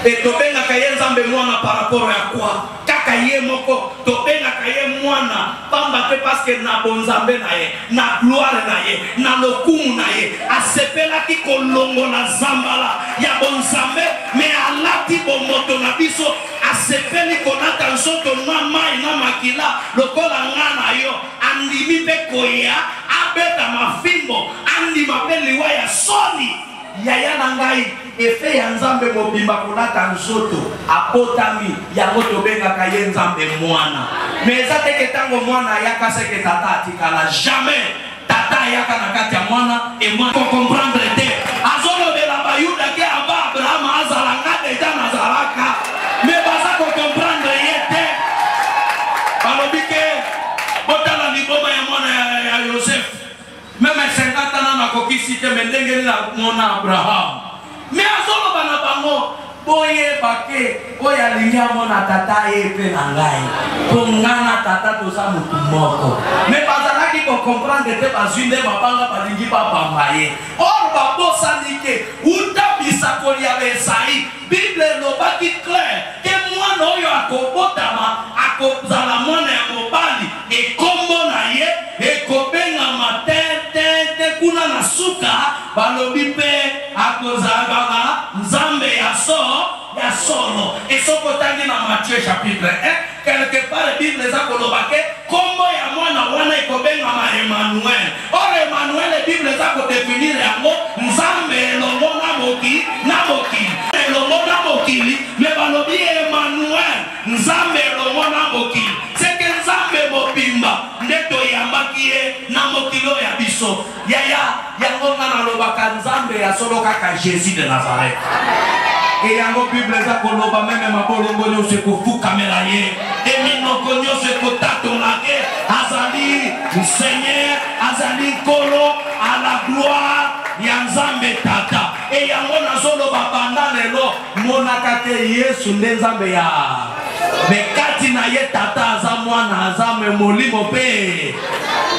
Et tobenga kaye nzambe mwana par rapport à quoi? Kaka ye moko tobenga kaye mwana pamba te parce que na bonzambe na ye, na gloire na ye, na lokumu na ye, asepela ki kolongo na zambala ya bonzambe, mais alati bomoto na biso asepeli konata nsoto na mai na makila lokola ngana yo andimi pe koya abeta mafimbo andima pe liwa ya soni yaya na ngai efe ya nzambe mobimba kolata nzoto apotami yango tobengaka ye nzambe mwana. Mais eza teke ntango mwana ayaka seke tata atikala jamais. Tata ayaka na kati ya mwana e mwana comprendre te azolobela bayuda ke aba Abraham azalanga deja nazalaka mais baza comprendre ye te balobi ke botala liboma ya mwana ya Joseph même 50 ans na kokisi te mendenge na mwana Abraham. Mais azolo bana bango boye bake oya linga mona tata epe na ngai pongana tata toza mutu moko mais bazalaki ko comprendre te bazwinde mabanga balingi babambaye or babosani ke uta bisakoli ya Esai Bible lobaki clair ke mwana oyo akobotama akozala mwana ya mobali ekombo na ye ekobenga matete kuna na suka balobi pe akozala nzambe ya solo. Et ce côté dans Matthieu chapitre 1 quelque part la Bible eza kolobake kombo ya mwana wana ekobenga ma Emmanuel. Or Emmanuel la Bible eza ko définir yango nzambe elongo na mokili elongo na mokili le balobi Emmanuel nzambe elongo na mokili. C'est que nzambe mobimba ndeto yambaki ye na mokilo ya biso yaya yango na lobaka nzambe ya solo kaka Jésus de Nazareth. Et yango Bible eza koloba meme mabolongo nyonso kofukamela ye eminoko nyonso kotatona ye azali Seigneur azali nkolo à la gloire ya nzambe tata. Et yango nazoloba banda lelo monaka te Yesu nde nzambe ya mais kati na ye tata aza mwana aza molimo pe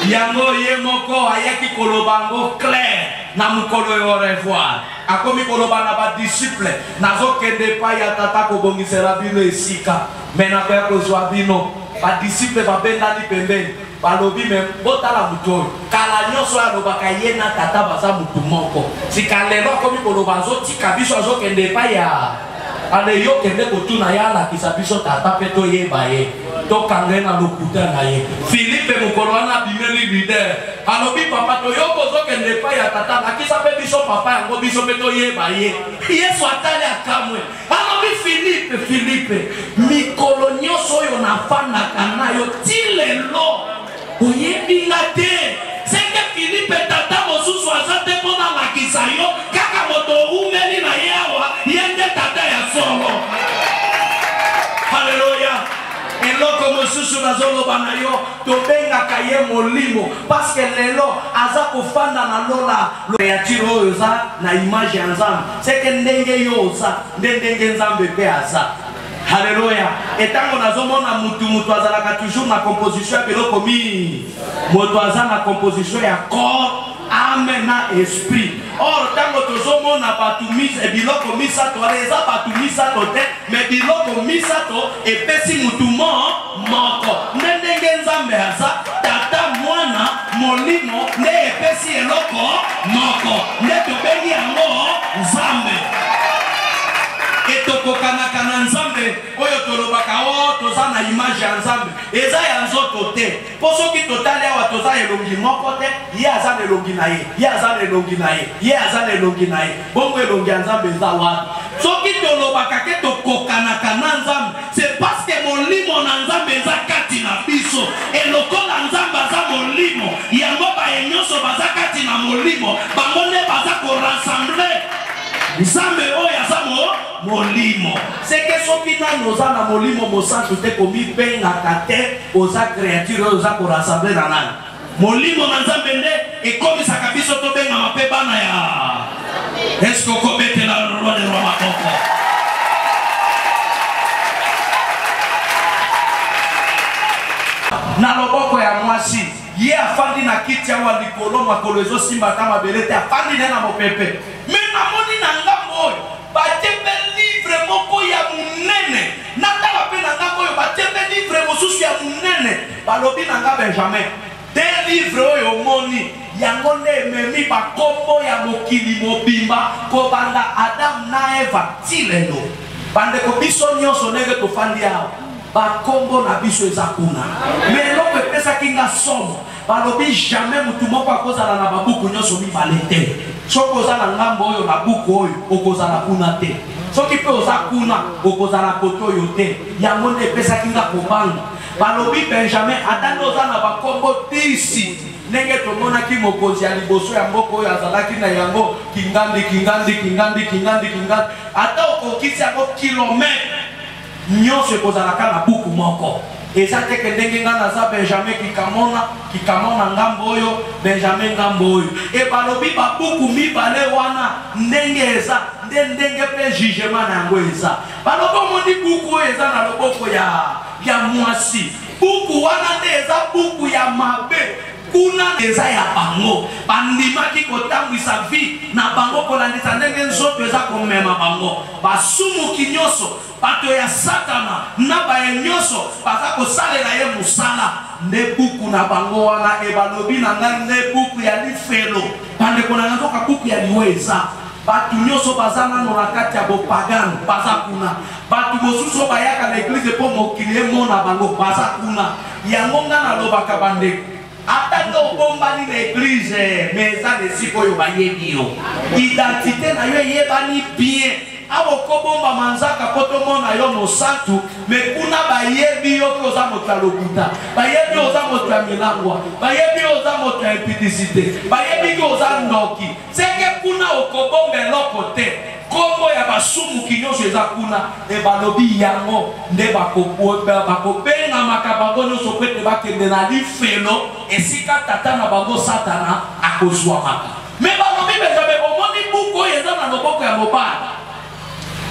yango ye moko ayaki koloba ngo clair na mukolo yo revoir akomi koloba na ba disciple nazokende pa ya tata kobongisela bino esika mais na koya kozwa bino ba disciple babendani pembeni balobi me botala mutu kala nyonso alobaka ye na tata baza mutu moko sikalelo akomi koloba azotika biso azokende pa ya ale yo kende kotuna ya alakisa biso tata pe toyeba ye tokange na lokuta na ye. Philippe mokolo wana bimeli leader alobi papa toyoko zokende pa ya tata nakisa pe biso papa yango biso pe toyeba ye. Yesu atali akamwe alobi Philippe mikolo nyonso oyo nafandaka nayo tilelo oyebi nga te. C'est que Philippe tata mosusu aza te mpona lakisa yo mosusu nazoloba na yo tobengaka ye molimo parce que lelo aza kofanda na lola créature oyo za na image ya Nzambe c'est que ndenge yo za ndenge Nzambe pe aza. Alléluia. Et tant qu'on a zomona mutu azalaka toujours na composition ya biloko mingi. Moto aza na composition ya corps, âme na esprit. Or tango tozomona batu biloko misato eza batu misato te, mais biloko misato epesi mutu moko. Ndenge Nzambe aza tata mwana molimo nde epesi eloko moko. Nde tobengi yango Nzambe. Etokokana na Nzambe oyo tolobaka toza na image ya Nzambe eza ya nzoto te po soki totali awa toza elongi moko te ye aza na elongi na ye ye aza na elongi na ye ye aza na elongi na ye bongo elongi ya Nzambe eza wapi soki tolobaka ke tokokanaka na Nzambe c'est parce que molimo na Nzambe eza kati na biso elokola Nzambe aza molimo yango baye nyonso baza kati na molimo bango nde baza korassemble Nzambe oyo aza molimo. C'est que soki nano oza na molimo mosantu te komibengaka te oza créature oyo oza korassembler na nani. Molimo na Nzambe nde ekomisaka biso tobengama mpe bana ya. Est-ce que okobetela roi de roi maboko? Na loboko ya mwasi ye afandi na kiti awa likolo makolo ezosimba ta mabele te afandi ne na mopepe. Mais namoni na ngambo oyo batembe livre moko ya munene natala pe na ngambo oyo batembe livre mosusu ya munene balobi na nga Benjamin de livre oyo omoni yango nde ememi bakombo ya mokili mobimba kobanda Adam na Eva ti lelo bandeko biso nyonso ndenge tofandi awa bakombo na biso eza kuna mais eloko epesaki nga somo balobi jamais mutu moko akozala na babuku nyonso mibale te soki oza na ngambo oyo na buku oyo okozala kuna te soki mpe oza kuna okozala koto oyo te yango nde epesaki nga kobanga balobi Benjamin ata nde oza na bakombo 10 ndenge tomonaki mokonzi ya liboso ya mboka oyo azalaki na yango kingandi ata okokisi yango kilometre nyonso ekozalaka na buku moko eza teke ndenge nga naza Benjamin kikamona ngambo oyo Benjamin ngambo oyo balobi babuku mibale wana ndenge eza ndenge pe jugement na yango eza balobi omoni buku oyo eza na loboko ya mwasi buku wana nde eza buku ya mabe kuna eza ya bango bandimaki kotambwisa vi na bango kolandisa ndenge nzoto eza komema bango basumuki nyonso bato ya Satana na baye nyonso baza kosalela ye musala nde buku na bango wana balobi na ngai nde buku ya lifelo bandeko na nzoka buku ya liwe eza bato nyonso baza nano na kati ya bopagane baza kuna bato mosusu bayaka na eglize mpo mokili emona bango baza kuna yango nga nalobaka bandeko ata nde obombani na eglize me eza na esika oyo bayebi yo identité na yo eyebani bien awo kobomba manzaka po tomona yo mosantu me kuna bayebi yo ke oza moto ya lokuta bayebi yo oza moto ya milangwa bayebi yo oza moto ya impudicité bayebi yo oza ndoki seke kuna okobomba eloko te kombo ya basumuki nyonso eza kuna balobi yango nde bakobengamaka bango nyonso po ete bakende na lifelo esika tata na bango Satana akozwamaka me balobi Benjamin omoni buku oyo eza na loboko ya mobali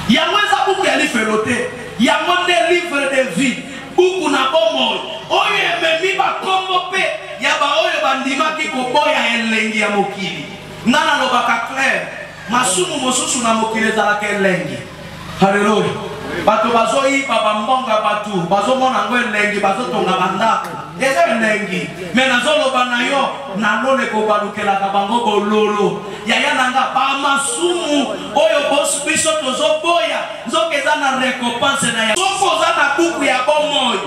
yango eza buku ya lifelo te yango nde livre de vie buku na bomoi oyo ememi bakombo mpe ya baoyo bandimaki koboya elengi ya mokili nga nalobaka claire masumu mosusu na mokili ezalaka elengi. Haleluya. Bato bazoyiba bambonga batu bazomona ngo elengi bazotonga bandako eza elengi me nazoloba na yo nanone kobalukelaka bango bololo yaya nanga bamasumu oyo biso tozoboya nzoka eza na récompense na ya soko oza na buku ya bomoi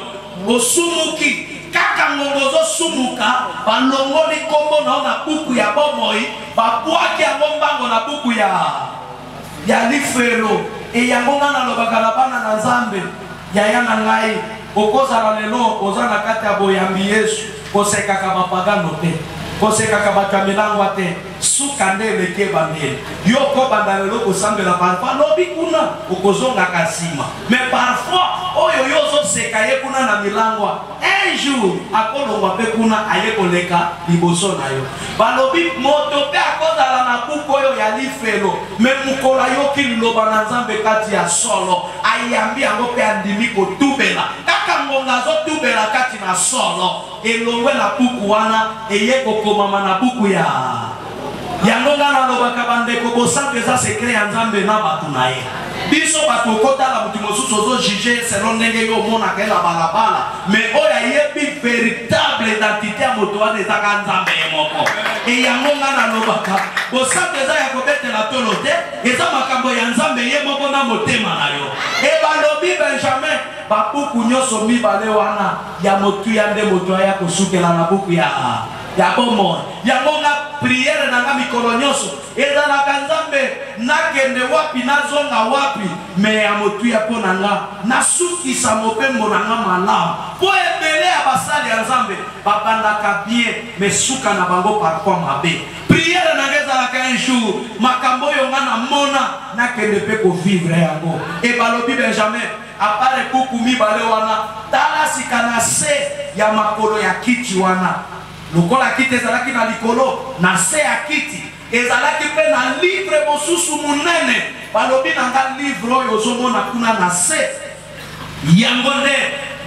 osumuki kaka ngongo ozosumuka balongoli kombo nao na buku ya bomoi babwaki yango mbango na buku ya lifelo yango nga nalobaka na bana na Nzambe yaya na ngai okozala lelo oza na kati ya boyambi Yesu kosekaka bapagano te kosekaka bato ya milangwa te sukande leke bandele yoko bandalelo kosambela parfois lobi kuna okozonga kasima mais parfois oyo yozo sekaye kuna na milangwa un jour akolongwa pe kuna aye koleka liboso na yo balobi moto pe akozala na buku oyo ya lifelo mais mukola yoki liloba na Nzambe kati ya solo ayambi yango pe andimi kotubela kaka ngonga azotubela kati na solo elongwe na buku wana eye kokomama na buku ya yango ngana lobaka bandeko bosantu eza sekret ya Nzambe na batu na ye biso bato okotala mutu mosusu ozojuge selon ndenge yo omonaka ye na balabala mais oyo ayebi véritable identité ya moto wana ezaka Nzambe ye moko e yango ngana lobaka bosantu eza ya kobetela tolo te eza makambo ya Nzambe ye moko na motema na yo e balobi Benjamin babuku nyonso mibale wana ya motu ya nde moto aya kosukela na buku ya bomoi yango nga priere nanga mikolo nyonso ezalaka Nzambe nakende wapi nazonga wapi me ya motu ya mpo nanga nasukisa mopembo nanga malamu po ebele ya basali ya Nzambe babandaka bien me suka na bango parfois mabe priere nanga ezalaka un jour makambo oyo nga na mona nakende mpe kovivre yango e balobi Benjamin apare buku mibale wana tala sika na se ya makolo ya kiti wana lokola kiti ezalaki na likolo na se ya kiti ezalaki pe na livre mosusu munene balobi nanga livre oyo ozomona kuna na se yango nde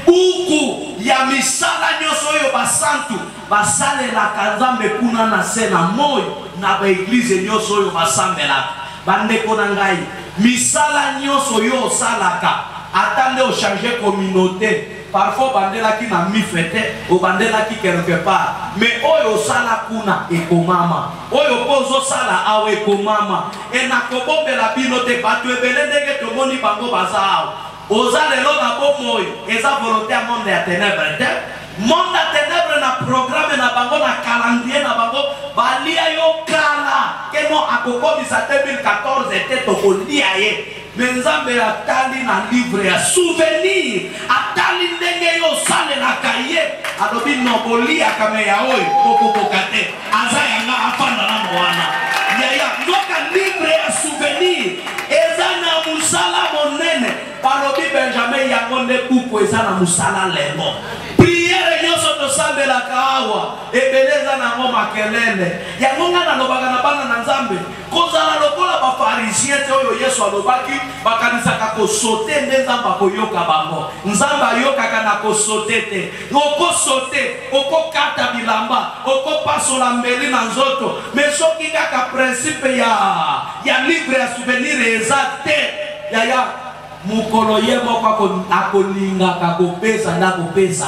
buku ya misala nyonso oyo basantu basalelaka Nzambe kuna na se na moi na baeglize nyonso oyo basambelaka bandeko na ngai misala nyonso yo osalaka ata nde ochange communauté parfois bandelaki na mifete o bandelaki quelque part mais oyo sala kuna ekomama oyo pozo sala awe ekomama e nakobombela bino te bato ebele ndenge tomoni bango baza awa oza lelo na bomoi eza volonté ya monde ya ténèbre te monde ya ténèbre na programme na bango na calendrier na bango balia yo kala keno akokomisa 2014 te tokolia ye Nzambe atali na livre ya souvenir atali ndenge yo salelaka ye alobi nobolia kame ya oyo kokoboka te aza yanga afanda na mwana yaya ndoka livre ya souvenir eza na musala monene balobi Benjamin yango nde buku eza na musala lelo priere nyonso tosambelaka awa ebeleza nango makelele yango nga nalobaka na bana na Nzambe kozala lokola bafarisien te oyo Yesu alobaki bakanisaka kosote nde Nzambe akoyoka bango Nzambe ayokaka na kosote te okosote okokata bilamba okopasola mbeli na nzoto mais soki kaka principe ya livre ya souvenir eza te yaya mukolo ye moko akolingaka kopesa na kopesa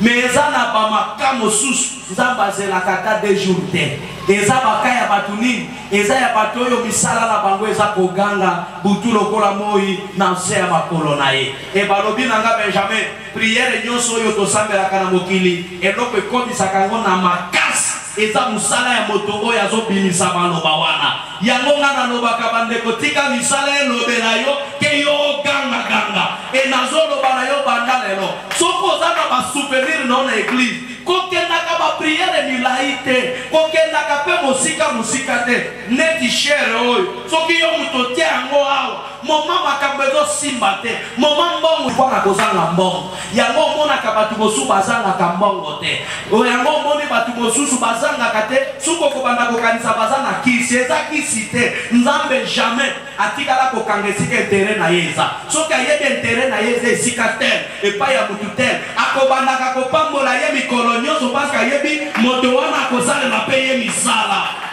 mais eza na bamaka mosusu Nzambe azelaka ata 2 jours te eza baka ya bato nini eza ya bato oyo misala na bango eza koganga butu lokola moi na nse ya makolo na ye e balobi nanga Benjamin priere nyonso oyo tosambelaka na mokili eloko ekomisaka yango na makasi eza musala ya moto oyo azobimisa maloba wana yango nga nalobaka bandeko tika misala elobela yo ke yo ganga e nazoloba na yo banda lelo soko oza na basouvenir na église kokendaka bapriere milai te kokendaka mpe mosika te neti shere oyo soki yo moto tia yango awa moma makambo ezosimba te moma mbongo mpona kozanga mbongo yango omonaka bato mosusu bazangaka mbongo te yango omoni bato mosusu bazangaka te soki okobanda kokanisa baza na kisi eza kisi te Nzambe jamais atikala kokanga esika intere na ye eza soki ayebi intere na ye eza esika tel epai ya motu tel akobandaka kopambola ye mikolo nyonso paske ayebi moto wana akosalela mpe ye misala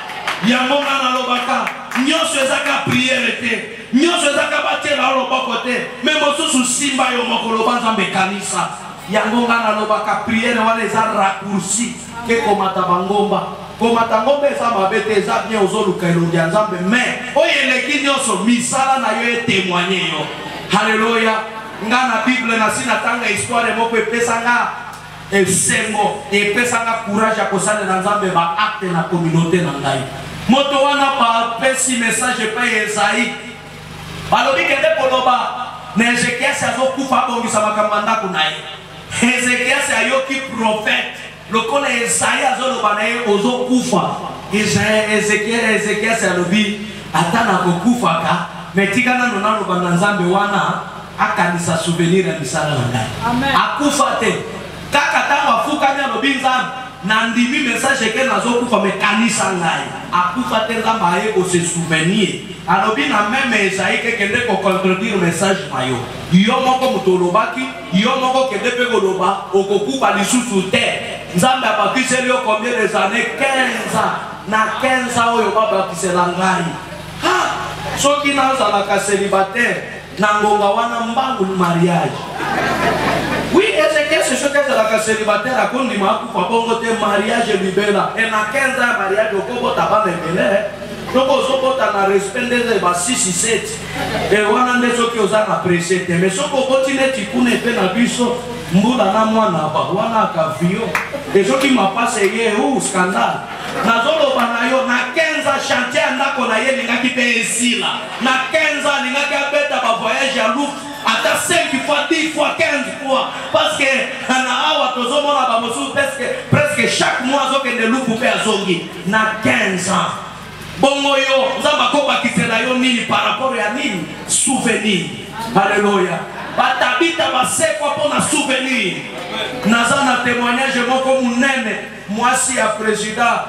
yango nga nalobaka nyonso ezaka priere te nyonso ezaka batiela loboko te me mosusu simba yo mokolo Nzambe kanisa yango nga nalobaka priere wana eza raccourci ke komata bangomba komata ngomba eza mabe te eza bien ozoluka elongi ya Nzambe mais oyo eleki nyonso misala na yo etémoigne yo haleluya nga na Bible na sina tanga histoire moko epesanga esengo epesanga courage ya kosalela Nzambe ba acte na communauté na ngai moto wana bapesi message epai ya Esaïe balobi kende koloba na Ezekiasi azokufa abongisa makambo ya ndako na ye Ezekiasi ayoki prophète lokola Esaïe azoloba na ye ozokufa Ezekiel salobi atana kokufaka metikana nonalo bananzambe wana akanisa souvenir ya misala na ngai. Akufa te. Kaka tango afuka nya lobi nzambe na ndimi message ke nazokufa mekanisa ngai. Akufa te nzambe aye ko se souvenir. Alobi na meme Esaïe ke kende ko contredire message mayo. Yo moko mutolobaki, yo moko kende pe koloba okokufa lisusu te. Nzambe abakiseli yo combien des années? 15 ans. Na 15 ans oyo babakisela ngai. Ha! Soki nazalaka célibataire na ngonga wana mbangu mariage. Oui, Ezekiel c'est ce que la célibataire a connu ma pour bongo te mariage libéra. Et na 15 ans mariage okobota ba mebele. Donc ozobota na respect des ba 6 7. Et wana ndezo ki ozana apprécier te. Mais soko continue tikune pe na biso mbula na mwana ba wana ka vio. Et soki ma passe ye ou scandale. Nazolo banayo na 15 ans chantier ndako na ye lingaki pe esila. Na 15 ans lingaki abeta ba voyage à Louvre. Ata 5 fois, 10 fois, 15 fois. Parce que na awa tozomona ba mosu presque chaque mois zokende Louvre pe azongi. Na 15 ans. Bongo yo nzamba ko bakisela yo nini par rapport ya nini? Souvenir. Alléluia. Batabita basekwa pona souvenir. Nazana témoignage moko munene mwasi ya président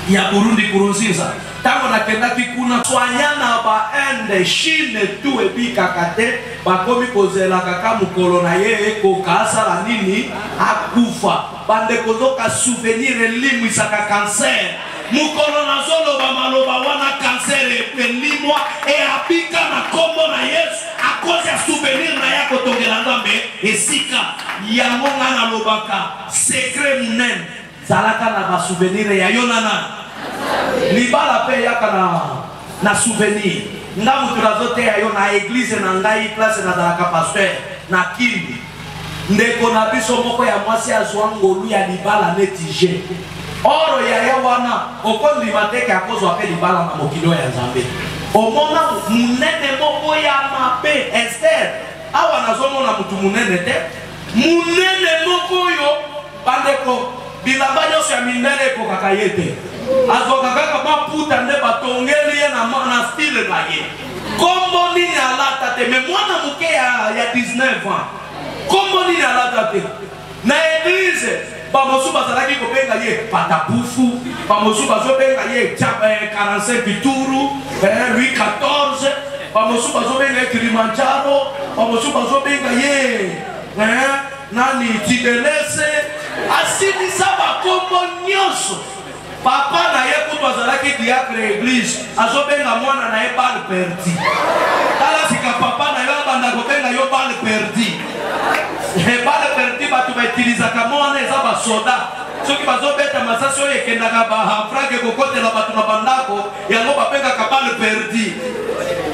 ya Burundi Kurunziza. Tango nakendaki kuna soanyana ba ende Chine tu ebi kakate bakomi kozela kaka mukolo na ye ko kasala nini akufa. Bande kozoka souvenir elimu isaka cancer. Mukolo na zolo ba maloba wana cancer elimwa e apika na kombo na Yesu a cause ya souvenir na yako tongela nzambe esika yango ngana lobaka secret munen zalaka na ba souvenir ya yonana libala pe yaka na souvenir ngamu tulazote ya yo na église na ngai place na zalaka pasteur na kimbi ndeko na biso moko ya mwasi azwangolu ya libala netije oro ya wana okondi mateke akozwa pe libala na mokilo ya Nzambe omona munene moko ya mabe Esther awa nazomona mutu munene te munene moko yo bandeko bilamba nyonso ya minene ekokaka ye te azokaka maputa nde batongeli ye na style na ye kombo nini alata te me mwana moke ya 19 ans kombo nini alata te na église bamosu bazalaki kobenga ye patapufu bamosu bazobenga ye 45 turu Louis 14 bamosu bazobenga ye Kilimanjaro bamosu bazobenga ye nani Tidelese asilisa bakombo nyonso papa na ye kutu azalaki diacre église azobenga mwana na ye balle perdi tala sika papa na yo abanda kobenga yo balle perdi balle perdi batu baitilizaka mwana eza basoda soki bazobeta masasi oyo ekendaka bahafrage kokotela batu na bandako yango babengaka balle perdi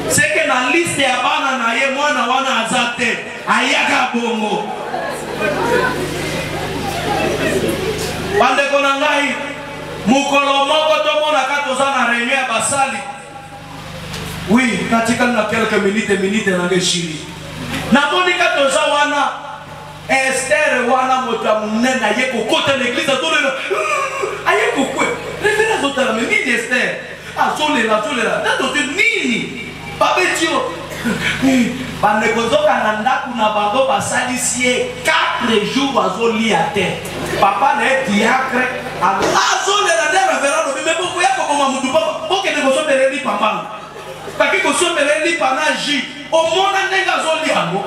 seke na liste ya bana na ye mwana wana aza te ayaka bongo bandeko na ngai mukolo moko tomonaka toza na réunion ya basali oui katika na quelques minutes na ngeshiri namonika toza wana Esther wana moto ya munene aye kokota na église azolela aye kokwe refera zotala me nini Esther azolela nato te nini babetio bandeko zoka na ndaku na bango basalisi ye 4 jours azolia te papa na ye diacre azolela nde reverano bime boko yako koma mutu papa bokende kosombele lipa mbangu kaki kosombele lipa na ji omona ndenge azolia yango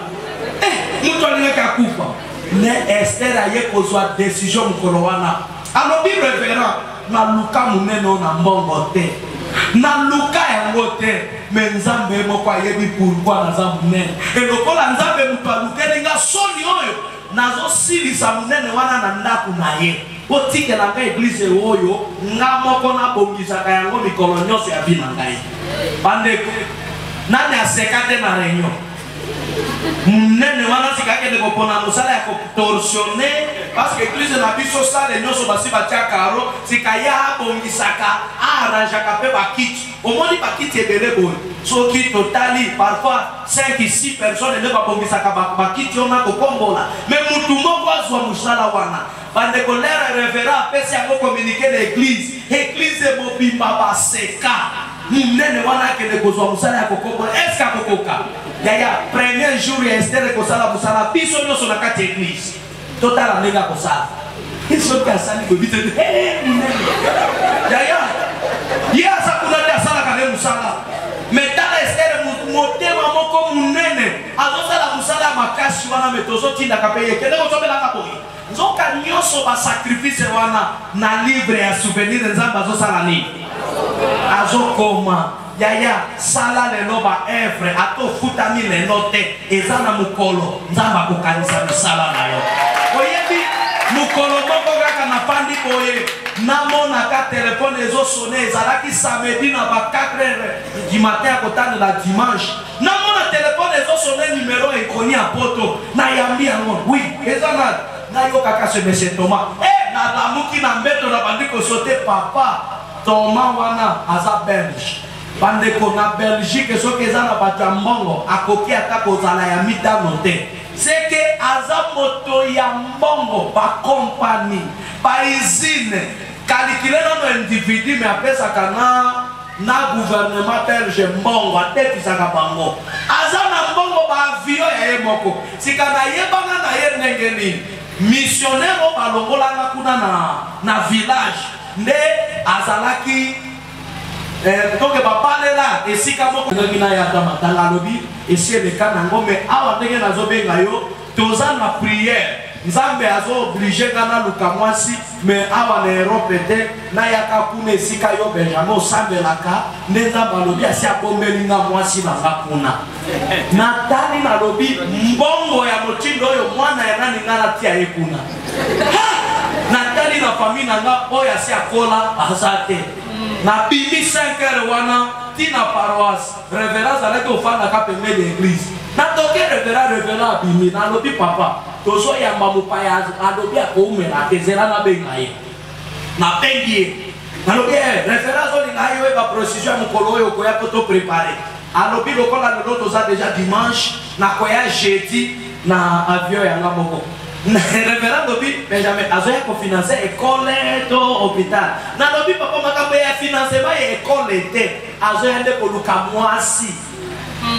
mutu alingaki akufa ne Esther aye kozwa décision mokolo wana alobi reverend na luka munene o na mbongo te na luka yango te me Nzambe moko ayebi pourquoi naza munene elokola Nzambe mutu alukeli nga soni oyo nazosilisa munene wana na ndaku na ye otikela nga église oyo nga moko nabongisaka yango mikolo nyonso ya vi na ngai bandeko nani aseka te na réunion munene wana sikakende kopona mosala ya kotorsione parce que église na biso sale nyonso basi batia karo sikaya abongisaka arrangeaka mpe bakiti omoni bakiti ebele boye soki totali parfois 5-6 personnes nde babongisaka bakiti ona kokombola me mutu moko azwa mosala wana bande kolera révérend pesi yango communiquer l'église église mobimba baseka munene wana kende kozwa musala ya kokombola est-ce que kokoka yaya premier jour ya Esther kosala musala biso nyonso na kati église totala ndenge kosala iso ka sali ko bitete munene yaya ya sakuna ta sala kale musala metala Esther motema moko munene azosala musala makasi wana metozo tinda kapeye kende kozobela kaboyi nzoka nyonso ba sacrifice wana na livre ya souvenir nzamba azosala nini azokoma yaya sala lelo ba evre ato futami lelo te eza na mukolo nzamba kokanisa misala na yo oyebi mukolo moko kaka na pandi boye namona ka telefone ezosone ezalaki samedi na ba 4h du matin à kotana la dimanche namona telefone ezosone numéro ekoni a poto na yambi yango oui eza na yo kaka se monsieur Thomas na lamuki na mbeto na bandi ko sote papa Thomas wana aza Belge bandeko na Belgique soki eza na bato ya mbongo akoki ata kozala ya mitano te seke aza moto ya mbongo bakompani baizine kalikile nano individu me apesaka na gouvernement belge mbongo atepisaka bango aza na mbongo baavio ya ye moko sika nayebanga na ye ndenge nini missionnaire o balongolanga kuna na village nde azalaki toke bapalela esika moko ngina ya tamatanga lobi esi eleka nango me awa ndenge nazobenga yo toza na prière nzambe azo oblige kana luka mwasi me awa na Europe te na yaka kuna esika yo Benjamin osambelaka nde nzambe alobi asi abombeli nga mwasi nanga kuna natali nalobi mbongo ya motindo oyo mwana ya nani nga natia ye kuna natali na famille nanga oyo asi akola aza te na bimi 5h wana tina paroisse révérend azalaki ofandaka pembeni ya église natoki révérend abimi nalobi papa tozoyamba mopaya alobi akoumela ezela nabenga ye nabengi ye nalobi révérend azolinga ye oyeba procession ya mokolo oyo okoya po toprépare alobi lokola lelo toza déjà dimanche nakoya jeudi na avion yanga moko révérend lobi Benjamin azoya kofinanse ekole to hôpital nalobi papa makambo ya financement ya ekole te azoya nde koluka mwasi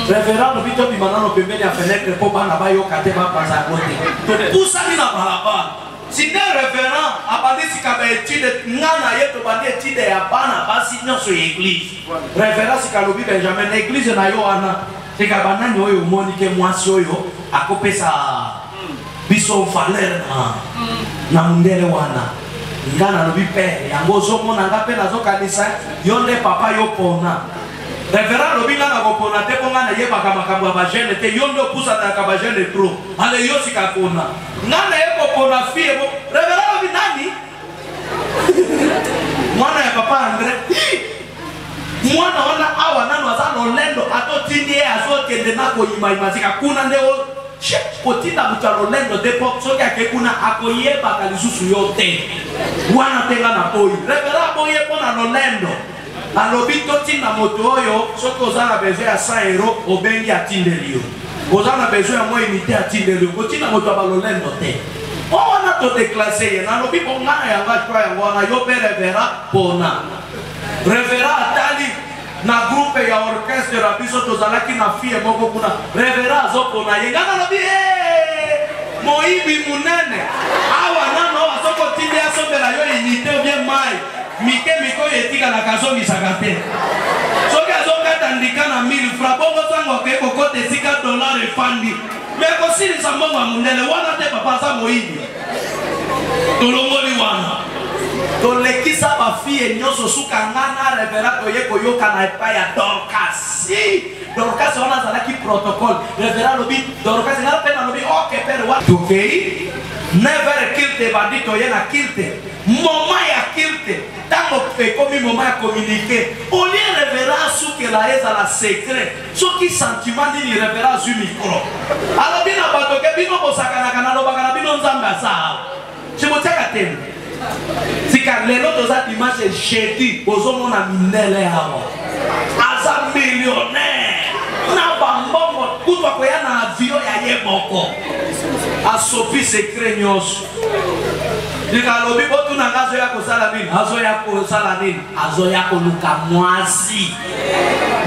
révérend lobi tobima nano pembeni ya fenêtre mpo bana bayoka te bapanza yango te topusani na balabala sine révérend abandisika baétude nga na ye tobandi étude ya bana basi nyonso ya église révérend sika lobi Benjamin na église na yo wana sika banani oyo omoni ke mwasi oyo akopesa biso valeur na mundele wana nga nalobi pere yango ozomona nga mpe nazokanisa yo nde papa yo pona révérend lobi nga nakopona te mpo nga nayebaka makambo ya bagene te yo nde opusanaka bagene tro ale yo sika pona nga naye kopona fie bo révérend lobi nani mwana ya papa André mwana wana awa nano aza lolendo atotindi ye azokende na koyimayimazika kuna nde kotinda mutu alolendo te po soki ake kuna akoyebaka lisusu yo te wana tenga na boyi révérend boye mpo na lolendo alobi totinda moto oyo soki oza na besoin ya 100 € obengi atindeli yo oza na besoin ya mwa unité atindeli yo kotinda moto ya balolendo te o wana todeklase ye nalobi po ngana yanga twa yango wana yo mpe révérend mpona révérend atali na groupe ya orchestre na biso tozalaki na fille moko kuna révérend azopona ye ngana lobi moyibi munene awa nano azokotindi asombela yo unité obien mai mike oyo etikalaka azongisaka te soki azokata ndika na 1000 francs bongo sango akoki kokota esika dollar efandi me kosilisa mbongo ya mundele wana te papa aza moyibi tolongoli wana tolekisa bafille nyonso suka nga na révérend toye koyokana epai ya Dorcas Dorcas wana azalaki protocole révérend lobi Dorcas nga mpe nalobi oke pere wa tokei 9h kilte bandi toye na kilte moma ya kilte ntango ekomi moma ya communiqué olie révérend asukela ezala secret soki sentiment nini révérend azwi micro alobi na bato ke bino bosakanaka nalobaka na bino nzambe aza awa cimotiaka teme sika lelo toza dimanche jeudi bozomona mindele awa aza millionnaire na bambongo kutu akoya na avion ya ye moko asopi secret nyonso likalobi botu na ngazo ya kosala nini azo ya koluka mwasi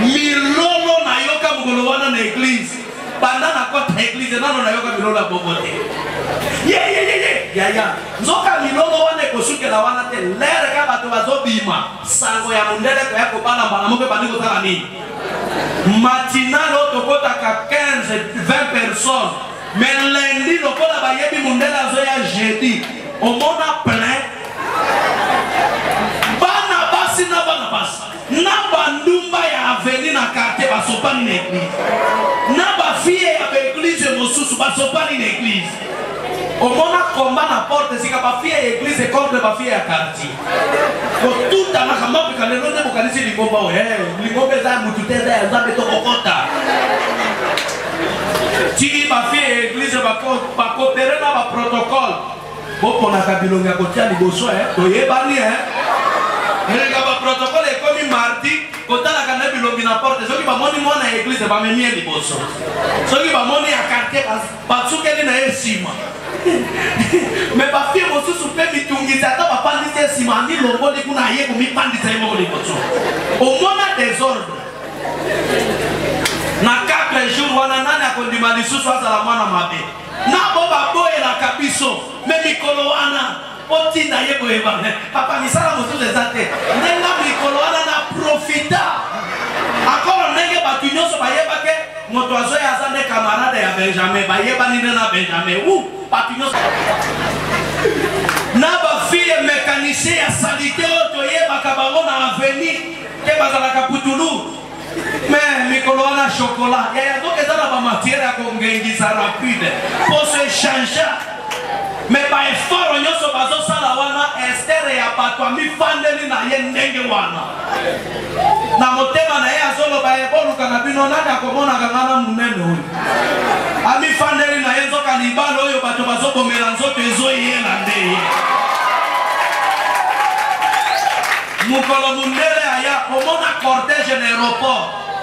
milolo na yoka mukolo wana na église banda na kota église nano na yoka milolo ya bobote ya nzoka milolo wana ekosukela wana te lere ka bato bazobima sango ya mundele ko ya kobala mbala moke bandi kosala nini matinal otokotaka 15-20 personnes mais lundi lokola bayebi mundele azo ya jeudi omona plein bana basi na bandumba ya aveni na quartier basopani na église na bafille ya baeglise mosusu basopani na église omona komba na porte sika bafille ya église contre bafille ya quartier kotuta na kamapika lelo nde bokanisi lingomba oyo lingomba eza mutu te eza ya nzambe tokokota tiki bafille ya église bakopere na baprotocole boponaka bilongo ya kotia liboso toyebani eleka baprotocole ekomi mardi kotalaka na bilongi na porte soki bamoni mwana ya église bamemie liboso soki bamoni ya quartier basukeli na ye nsima me bafie mosusu mpe mitungisi ata bapandisi nsima andi longoli kuna aye komipandisa ye moko liboso omona desordre na 4 jours wana nani akondima lisusu azala mwana mabe nabo baboyelaka biso me mikolo wana otinda ye boyeba papa misala mosusu eza te ndenga mikolo wana na profita akolo ndenge bato nyonso bayebake moto azoya aza nde camarade ya Benjamin bayebani nde na Benjamin bato nyonso na bafille mécanicien ya salite oyo toyebaka bango na aveni te bazalaka putulu mais mikolo wana chocolat yaya donc eza na bamatiere ya kongengisa rapide po se change mais baefort nyonso bazosala wana estere ya bato amifandeli na ye ndenge wana na motema na ye azoloba eboluka na bino nani akomonaka ngana munene oyo amifandeli na ye nzoka libala oyo bato bazobomela nzoto ezoyela nde ye mukolo mundele aya omona cortège na aéroport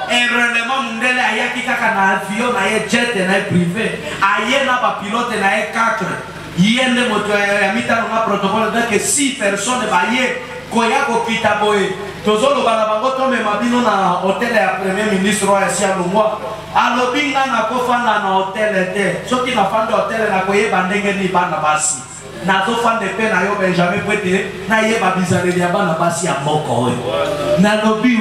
errellement mundele ayaki kaka na avion na ye jet na ye privé aye na bapilote na ye 4 yende moto ya mitano na protocole donc 6 personnes baye koya kokita boye tozoloba na bango tomema bino na hotel ya premier ministre oyo esi alongwa alobi nga nakofanda na hotel te soki nafanda hotel nakoyeba ndenge ni bana basi nazofanda mpe na yo Benjamin po ete nayeba bizaleli ya bana basi ya mboka oyo nalobi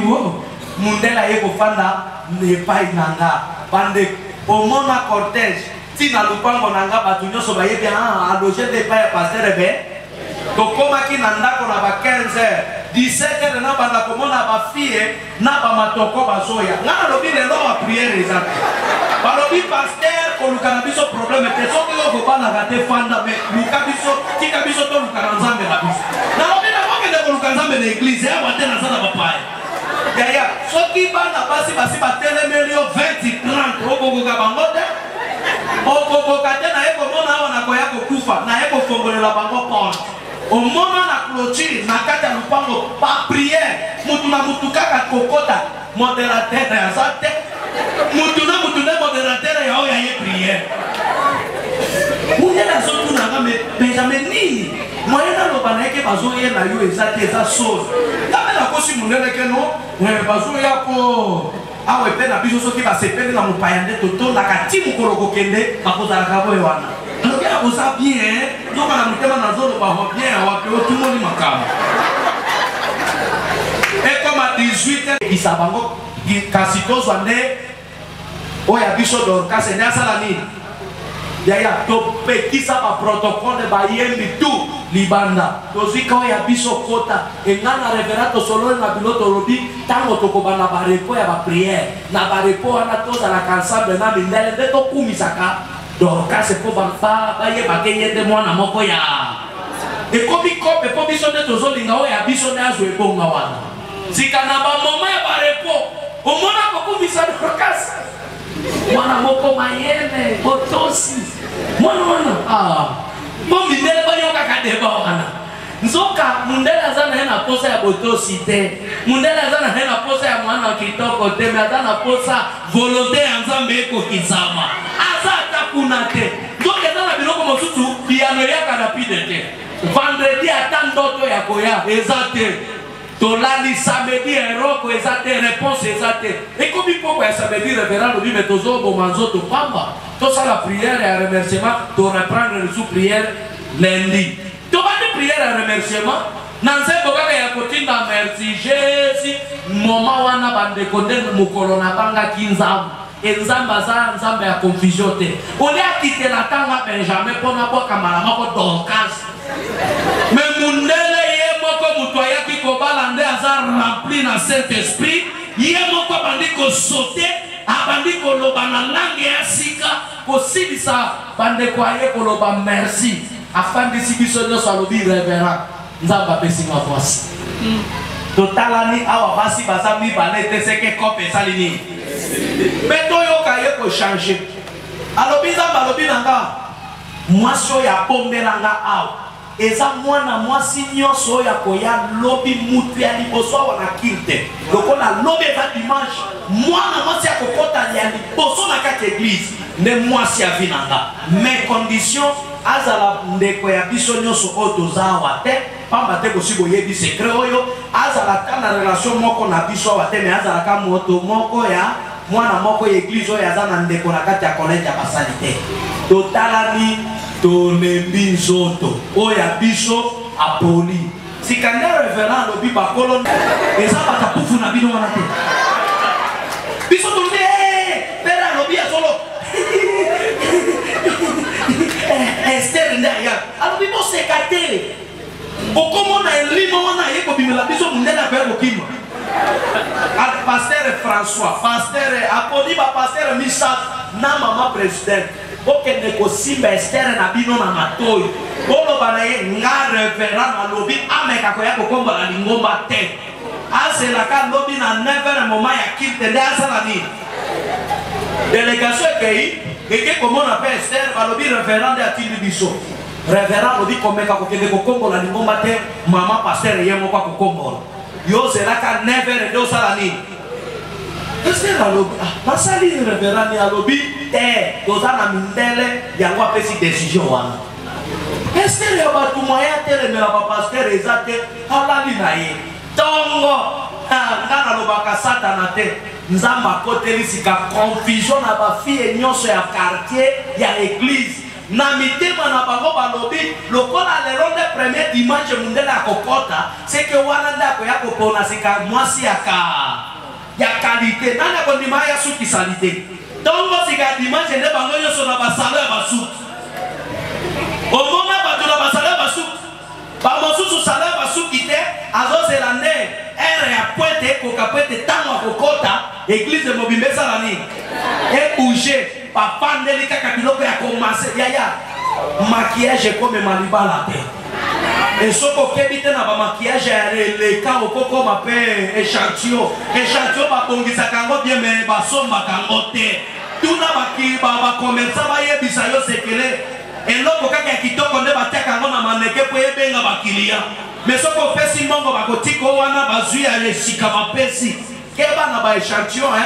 mundele aye kofanda epai na nga bande omona cortège tina lupango na nga bato nyonso bayebi aloge nde epai ya paster ebe tokomaki na ndako na ba 15 heures 17 heures na banda komona bafille na bamatoko bazoya nga nalobi lelo ba priere eza te balobi paster koluka na biso probleme te soki okobanaka te fanda me luka biso tika biso toluka na nzambe na biso nalobi nakokende koluka nzambe na eglize awa te naza na bapaya yaya soki bana basi basi batelemeli yo 20-30 okokoka bango te okokoka te na ye komona awa nakoya kokufa na ye kofongolela bango porte omona na clôture na kati ya lupango bapriere mutu na mutu kaka kokota modérateur aza te mutu na mutu nde modérateur ya oyo aye priere mundele azotunanga Benjamin nini moye naloba na yeke bazoyela yo eza te eza sose ngabe nakosi mundele keno bazoya po awa epe na biso soki basepeli na mopaya nde totondaka ti mokolo kokende bakozalaka boye wana alobi akoza bien nzoka na motema nazoloba bien awape otumoli makambo ekoma 18 ekisa bango kasi tozwa nde oyo ya biso Dorcas nde asala nini yaya topekisa baprotokole bayembi tu libanda tozwika oyo ya biso kota enga na revera tosololi na bino tolobi ntango tokobana barepo ya bapriere na barepo wana tozalaka ensemble na mindele nde tokumisaka Dorcas po bayebake ye nde mwana moko ya ekomi kope po biso nde tozolinga oyo ya biso nde azwa ebonga wana sika na bamoma ya barepo omona kokumisa Dorcas mwana moko mayele botosi mwana wana po mindele bayokaka deba wana nzoka mundele za na posa ya botosi te mundele za na posa ya mwana kitoko te me za na posa volonté ya nzambe ekokizama aza ata kuna te nzoka eza na biloko mosusu piano yaka rapide te vendredi ata ndoto ya koya eza te tolali samedi eroko eza te réponse eza te ekomi poko ya samedi révérend lobi me tozoboma nzoto pamba tosala prière ya remerciement to reprendre le sous prière lundi tobandi prière ya remerciement na nzembo kaka ya kotinda merci Jésus moma wana bandeko nde mokolo na bangaki nzambe nzambe aza nzambe ya confusion te olia kitela tanga Benjamin mpona bwakambala moko Dorcas me mundele ye moko mutu ayaki kobala nde aza rempli na Saint-Esprit ye moko abandi kosote abandi koloba na langue ya sika kosilisa bandeko aye koloba merci afandisi biso nyonso alobi révérend nzambe apesinga voici totalani awa basi baza mibale te seke kope esali nini mpe toyoka ye kochange alobi nzambe alobi na nga mwasi oyo abombelanga awa eza mwana mwasi nyonso oyo akoya lobi mutu ya liboso awa na kilte lokola lobi eza dimanche mwana mwasi akokota ya liboso na kati eglise nde mwasi avi na nga mais condition azala ndeko ya biso nyonso oyo toza awa te pamba te kosi boyebi secret oyo azala ta na relation moko na biso awa te mais azalaka moto moko ya mwana moko ya eglise oyo aza na ndeko na kati ya college ya basali te totalani tolembi nzoto oyo ya biso apoli sikande révérend lobi bakolo eza batapufu na bino wana te biso tolobi pere alobi ya solo Esther nde aya alobi boseka te okomona elimo wana ye kobimela biso mundele akoya kokima pasteur François pasteur aponi bapasteur Michel na mama président okende kosimba Esther na bino na matoyi boloba na ye nga révérend alobi ameka koya kokombola lingomba te azelaka lobi na 9h moment ya kilte nde asala nini délégation ekei eke komona mpe Esther balobi révérend nde atindi biso révérend alobi komeka kokende kokombola lingomba te mama pasteur ye moko akokombola yo ozelaka 9h nde osala nini Esther alobi nasali révérend ni alobi te toza na mindele yango apesi décision wana Esther ya bato moya telemela bapasteur eza te alali na ye ntongo nga nalobaka satana te nzambe akoteli sika confusion na bafille nyonso ya quartier ya église na mitema na bango balobi lokola lelo nde premier dimanche mundele akokota seke wana nde akoya kopona sika mwasi ya qualité nani akondima ya suki salite ntongo sika dimanche nde bango nyonso na basalo ya basuki omona bato na basalo ya basuki bamosusu salo ya basuki te azozela nde ere ya pointe ekoka pointe ntango akokota église mobimba ezala nini ebouge bafandeli kaka biloko ya komase yaya maquillage ekomema libala te esoko okebi te na bamaquillage ya eleka okokoma mpe échantillon babongisaka yango bien me basombaka yango te tuna bakomersa bayebisa yo sekele eloko kaka ya kitoko nde batiaka yango na maneke mpo ebenga bakilia mais soki opesi mbongo bakotika wana bazwi ya esika bapesi keba na baéchantillon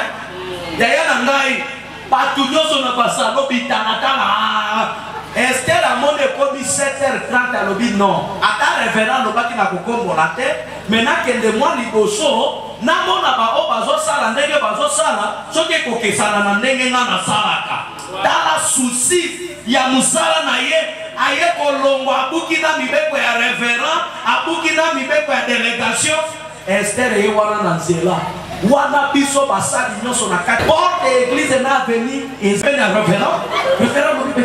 yaya na ngai bato nyonso na basalo bitangatanga Esther amoni ekomi 7h30 alobi non ata révérend alobaki na kokombola te me nakende mwa liboso namona bao bazosala ndenge bazosala soki ekokesana na ndenge nga nasalaka tala susi ya mosala na ye aye kolongwa abuki na mibeko ya révérend abuki na mibeko ya délégation Esther ye wana na nzela wana biso basali nyonso na kati porte église na avenir ezali na révérend lobi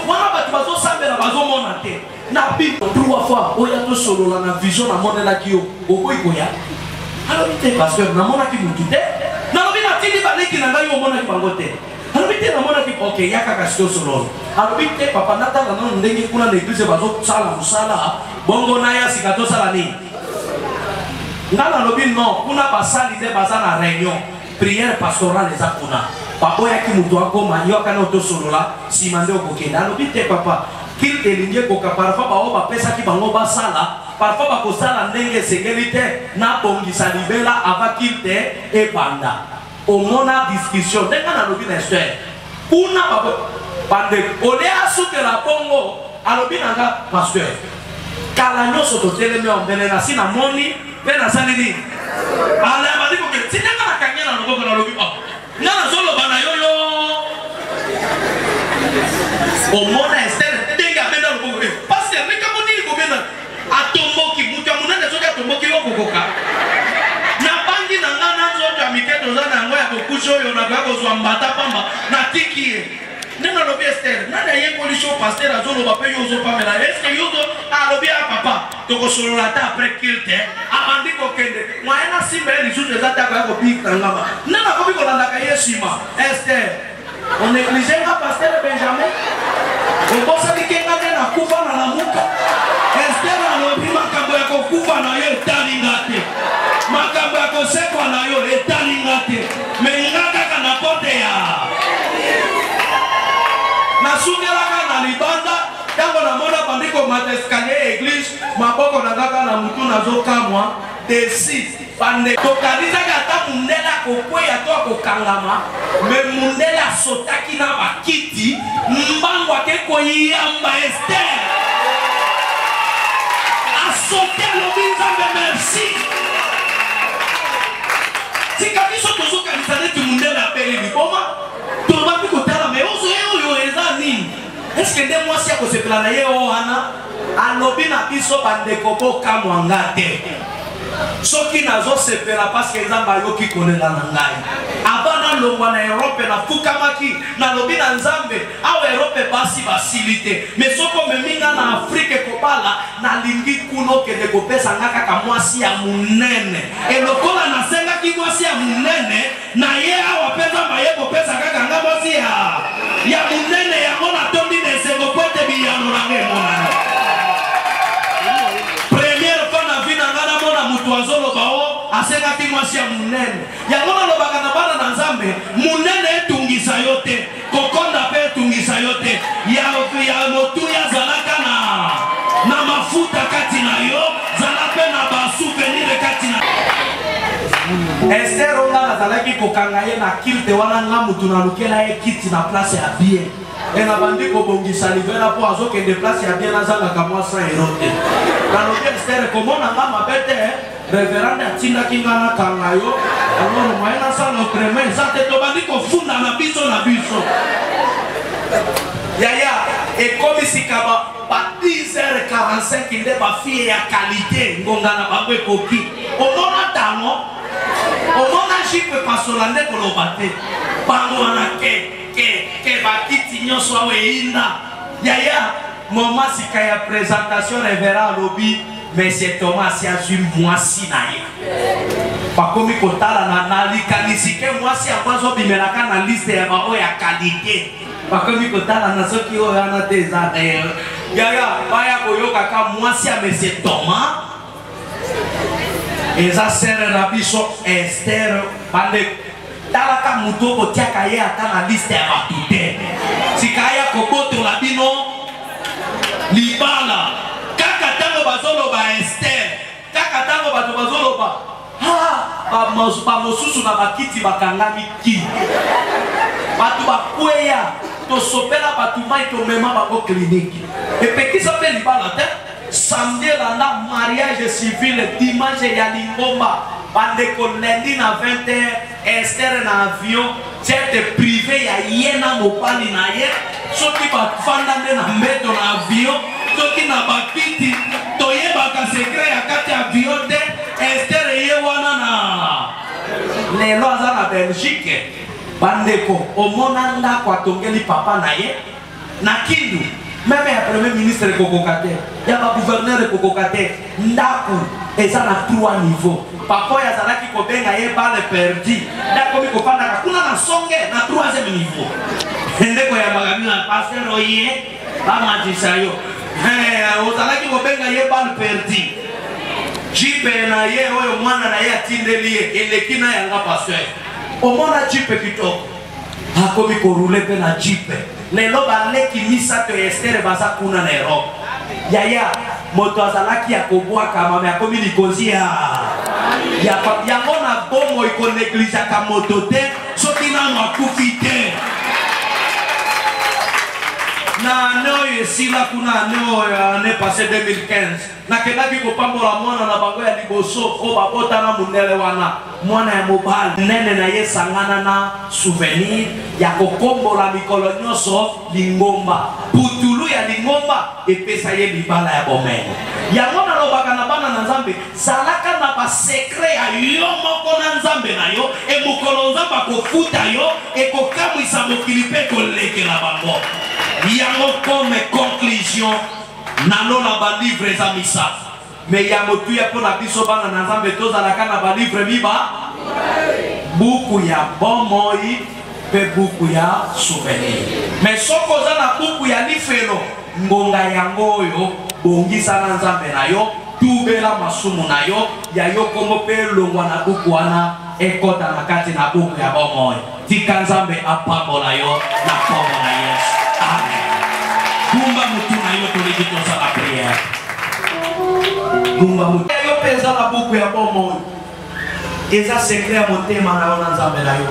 wana bato bazosambela bazomona te na bible 3 fois oya tosolola na vision namonelaki yo okoki koya alobi te pasteur namonaki mutu te nalobi natindi baleki na ngai omonaki bango te alobi te namonaki ok yakaka sito solola alobi te papa natala nano ndenge kuna na église bazosala mosala bongo naya sika tosala nini nga nalobi non kuna basali nde baza na réunion prière pastorale eza kuna baboyaki mutu akoma yo akana otosolola nsima nde okokende alobi te papa kilte elingi koka parfois bao bapesaki bango basala parfois bakosala ndenge esengeli te na bongisa libela ava kilte ebanda omona discussion ndenge nalobi na histoire kuna bande ole asukela bongo alobi nanga pasteur kala nyonso totelemi ombele na si namoni mpe nasali nini ala badiko ke tinanga nakangela na loboko nalobi nga nazoloba na yoyo omona Esther ndenge abenda loboko pasteur likambo nini kobenda atomboki mutu ya monene soki atomboki yo kokoka na bangi na nga na nzoto ya mike toza na yango ya kokusha oyo nakoya kozwa mbata pamba natiki ye ndenge alobi Esther nani ayekoli so pasteur azoloba mpe yo ozopamela eske yo alobi ya papa tokosolola ata apres kilte abandi kokende mwaye na simba ye lisusu eza te akoya kopikangama nde nakomi kolandaka ye nsima Esther onéglige nga pasteur Benjamin okosaliki nga nde nakufa na lamuka Esther alobi makambo ya kokufa na yo etalinga te makambo ya kosekwa na yo etalinga te me nga kaka na pote ya nasungelaka na libanda ntango namona bandiko mata escalier église maboko na kaka na mutu nazokamwa desi bande tokalizaka ata mundele akokweya to akokangama me mundele asotaki na bakiti mbango ake koyamba Esther asote alobi nzambe merci tika biso tozokanisa neti mundele apeli liboma tobaki kotala me oyo eza nini eske nde mwasi akosepela na ye wana alobi na biso bandeko bokamwa nga te soki nazosepela paske nzambe ayoki kolela na ngai ava nalongwa na Europe nafukamaki nalobi na nzambe awa Europe basi basili te me soki omeminga na Afrike kobala nalingi kuno okende kopesa nga kaka mwasi ya munene elokola nasengaki mwasi ya munene na ye awa mpe nzambe aye kopesa kaka nga mwasi ya munene yango natondi na esengo po ete biyano nanga emonana mutu azoloba o asengaki mwasi ya munene yango nalobaka na bana na nzambe munene etungisa yo te kokonda mpe etungisa yo te ya motuya azalaka na mafuta kati na yo zala mpe na basouvenir kati na Esther onga nazalaki kokanga ye na kilte wana nga mutu nalukela ye kiti na place ya bien ena bandi kobongisa livela po azokende place ya bien azangaka mwasa erote nalobi Esther komona nga mabe te reverande atindaki nga nakanga yo alors moye nasala otrema eza te tobandi kofunda na biso yaya ekomisika ba 10h45 nde bafie ya kalite ngonga na bango ekoki omona ntango omona jipe pasola nde koloba te bango wana ke bakiti nyonso awo eyinda yaya moma sika ya présentation révérend alobi Monsieur Thomas azwi mwasi na ye bakomi kotala na likanisi ke mwasi yango azobimelaka na liste ya bao ya kalite bakomi kotala na soki oyo wana te eza yaya baya koyokaka mwasi ya Monsieur Thomas eza sere na biso Esther bande talaka mutu okotiaka ye ata na liste ya batu te sika ya kobotola bino libala kaka tango bazoloba Esther kaka tango bato bazoloba bamosusu na bakiti bakangami ki bato bakweya tosopela bato mai tomema bango kliniki epekisa mpe libala te samedi elanda mariage civil dimanche ya lingomba bandeko lundi na 20h Esther na avion jet privé ya ye na mobali na ye soki bafanda nde na mbeto na avion soki na bakiti toyebaka sekret ya kati avion te Esther ye wana na lelo aza na Belgique bandeko omona ndako atongeli papa na ye na Kindu même ya premier ministre kokoka te ya ba gouverneur kokoka te ndako eza na 3 niveaux papa oyo azalaki kobenga ye balle perdi ndakomi kofandaka kuna na songe na 3e niveau ndeko ya magami na pasteur oye bamatisa yo ozalaki kobenga ye balle perdi jipe na ye oyo mwana na ye atindeli ye eleki na yanga pasteur omona jipe kitoko akomi korule pe na jipe lelo baleki misato ya Esther baza kuna na Europe yaya moto azalaki ya kobwaka mame akomi likozi yango na bomo ikoneglijaka moto te soki nano akufi te na ane esila kuna ane passé 2015 nakendaki kopambola mwana na bango ya liboso o babotana mundele wana mwana ya mobali nene na ye sangana na souvenir ya kokombola mikolo nyonso lingomba putulu ya lingomba epesa ye libala ya bomene yango nalobaka na bana na Nzambe zalaka na basekre ya yo moko na Nzambe na yo emokolo Nzambe akofuta yo ekokamwisa mokili mpe kolekela bango yango comme conclusion nalola ba livre za misa me ya motu ya pona biso bana na Nzambe tozalaka na ba livre miba buku ya bomoi pe buku ya souvenir me soko za na buku ya lifelo ngonga yango oyo bongisa na Nzambe na yo tubela masumu na yo ya yo kongo pe longwa na buku wana ekota na kati na buku ya bomoi tika Nzambe apambola yo na kombo na Yesu. Amen. Gumba mutu na yo toliki tosala prière. Gumba mutu yo pesa na buku ya bomoi eza secret ya motema na yo na Nzambe na yo.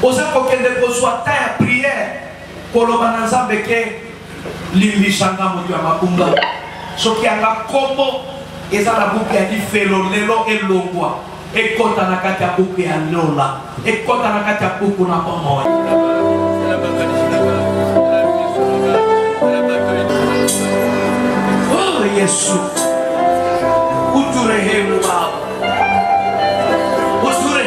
Oza kokende kozwa ta ya prière koloba na Nzambe ke limbisanga mutu ya makunga soki anga kombo eza na buku ya lifelo lelo elongwa ekota na kati ya buku ya lola ekota na kati ya buku na bomoi. Oh Yesu uturehemu Baba uture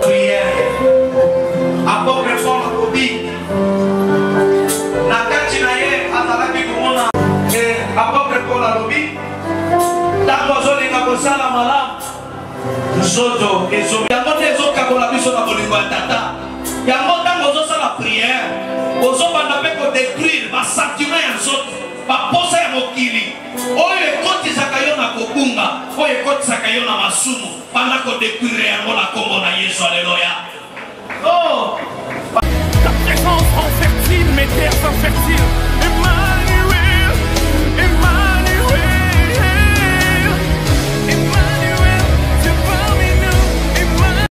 prière apôtre Paul akobi na kati na ye azalaki komona apôtre Paul alobi tango azolinga kosala malamu nzoto ezobi yango te ezokakola biso na bolingo ya tata yango ntango ozosala prière ozobanda mpe kodétruire basentiment ya nzoto baposa ya mokili oyo ekotisaka yo na kobunga oyo ekotisaka yo na masumu banda kodétruire yango na kombo na Yesu. Alléluia. Oh, ta présence rend fertile mes terres infertiles.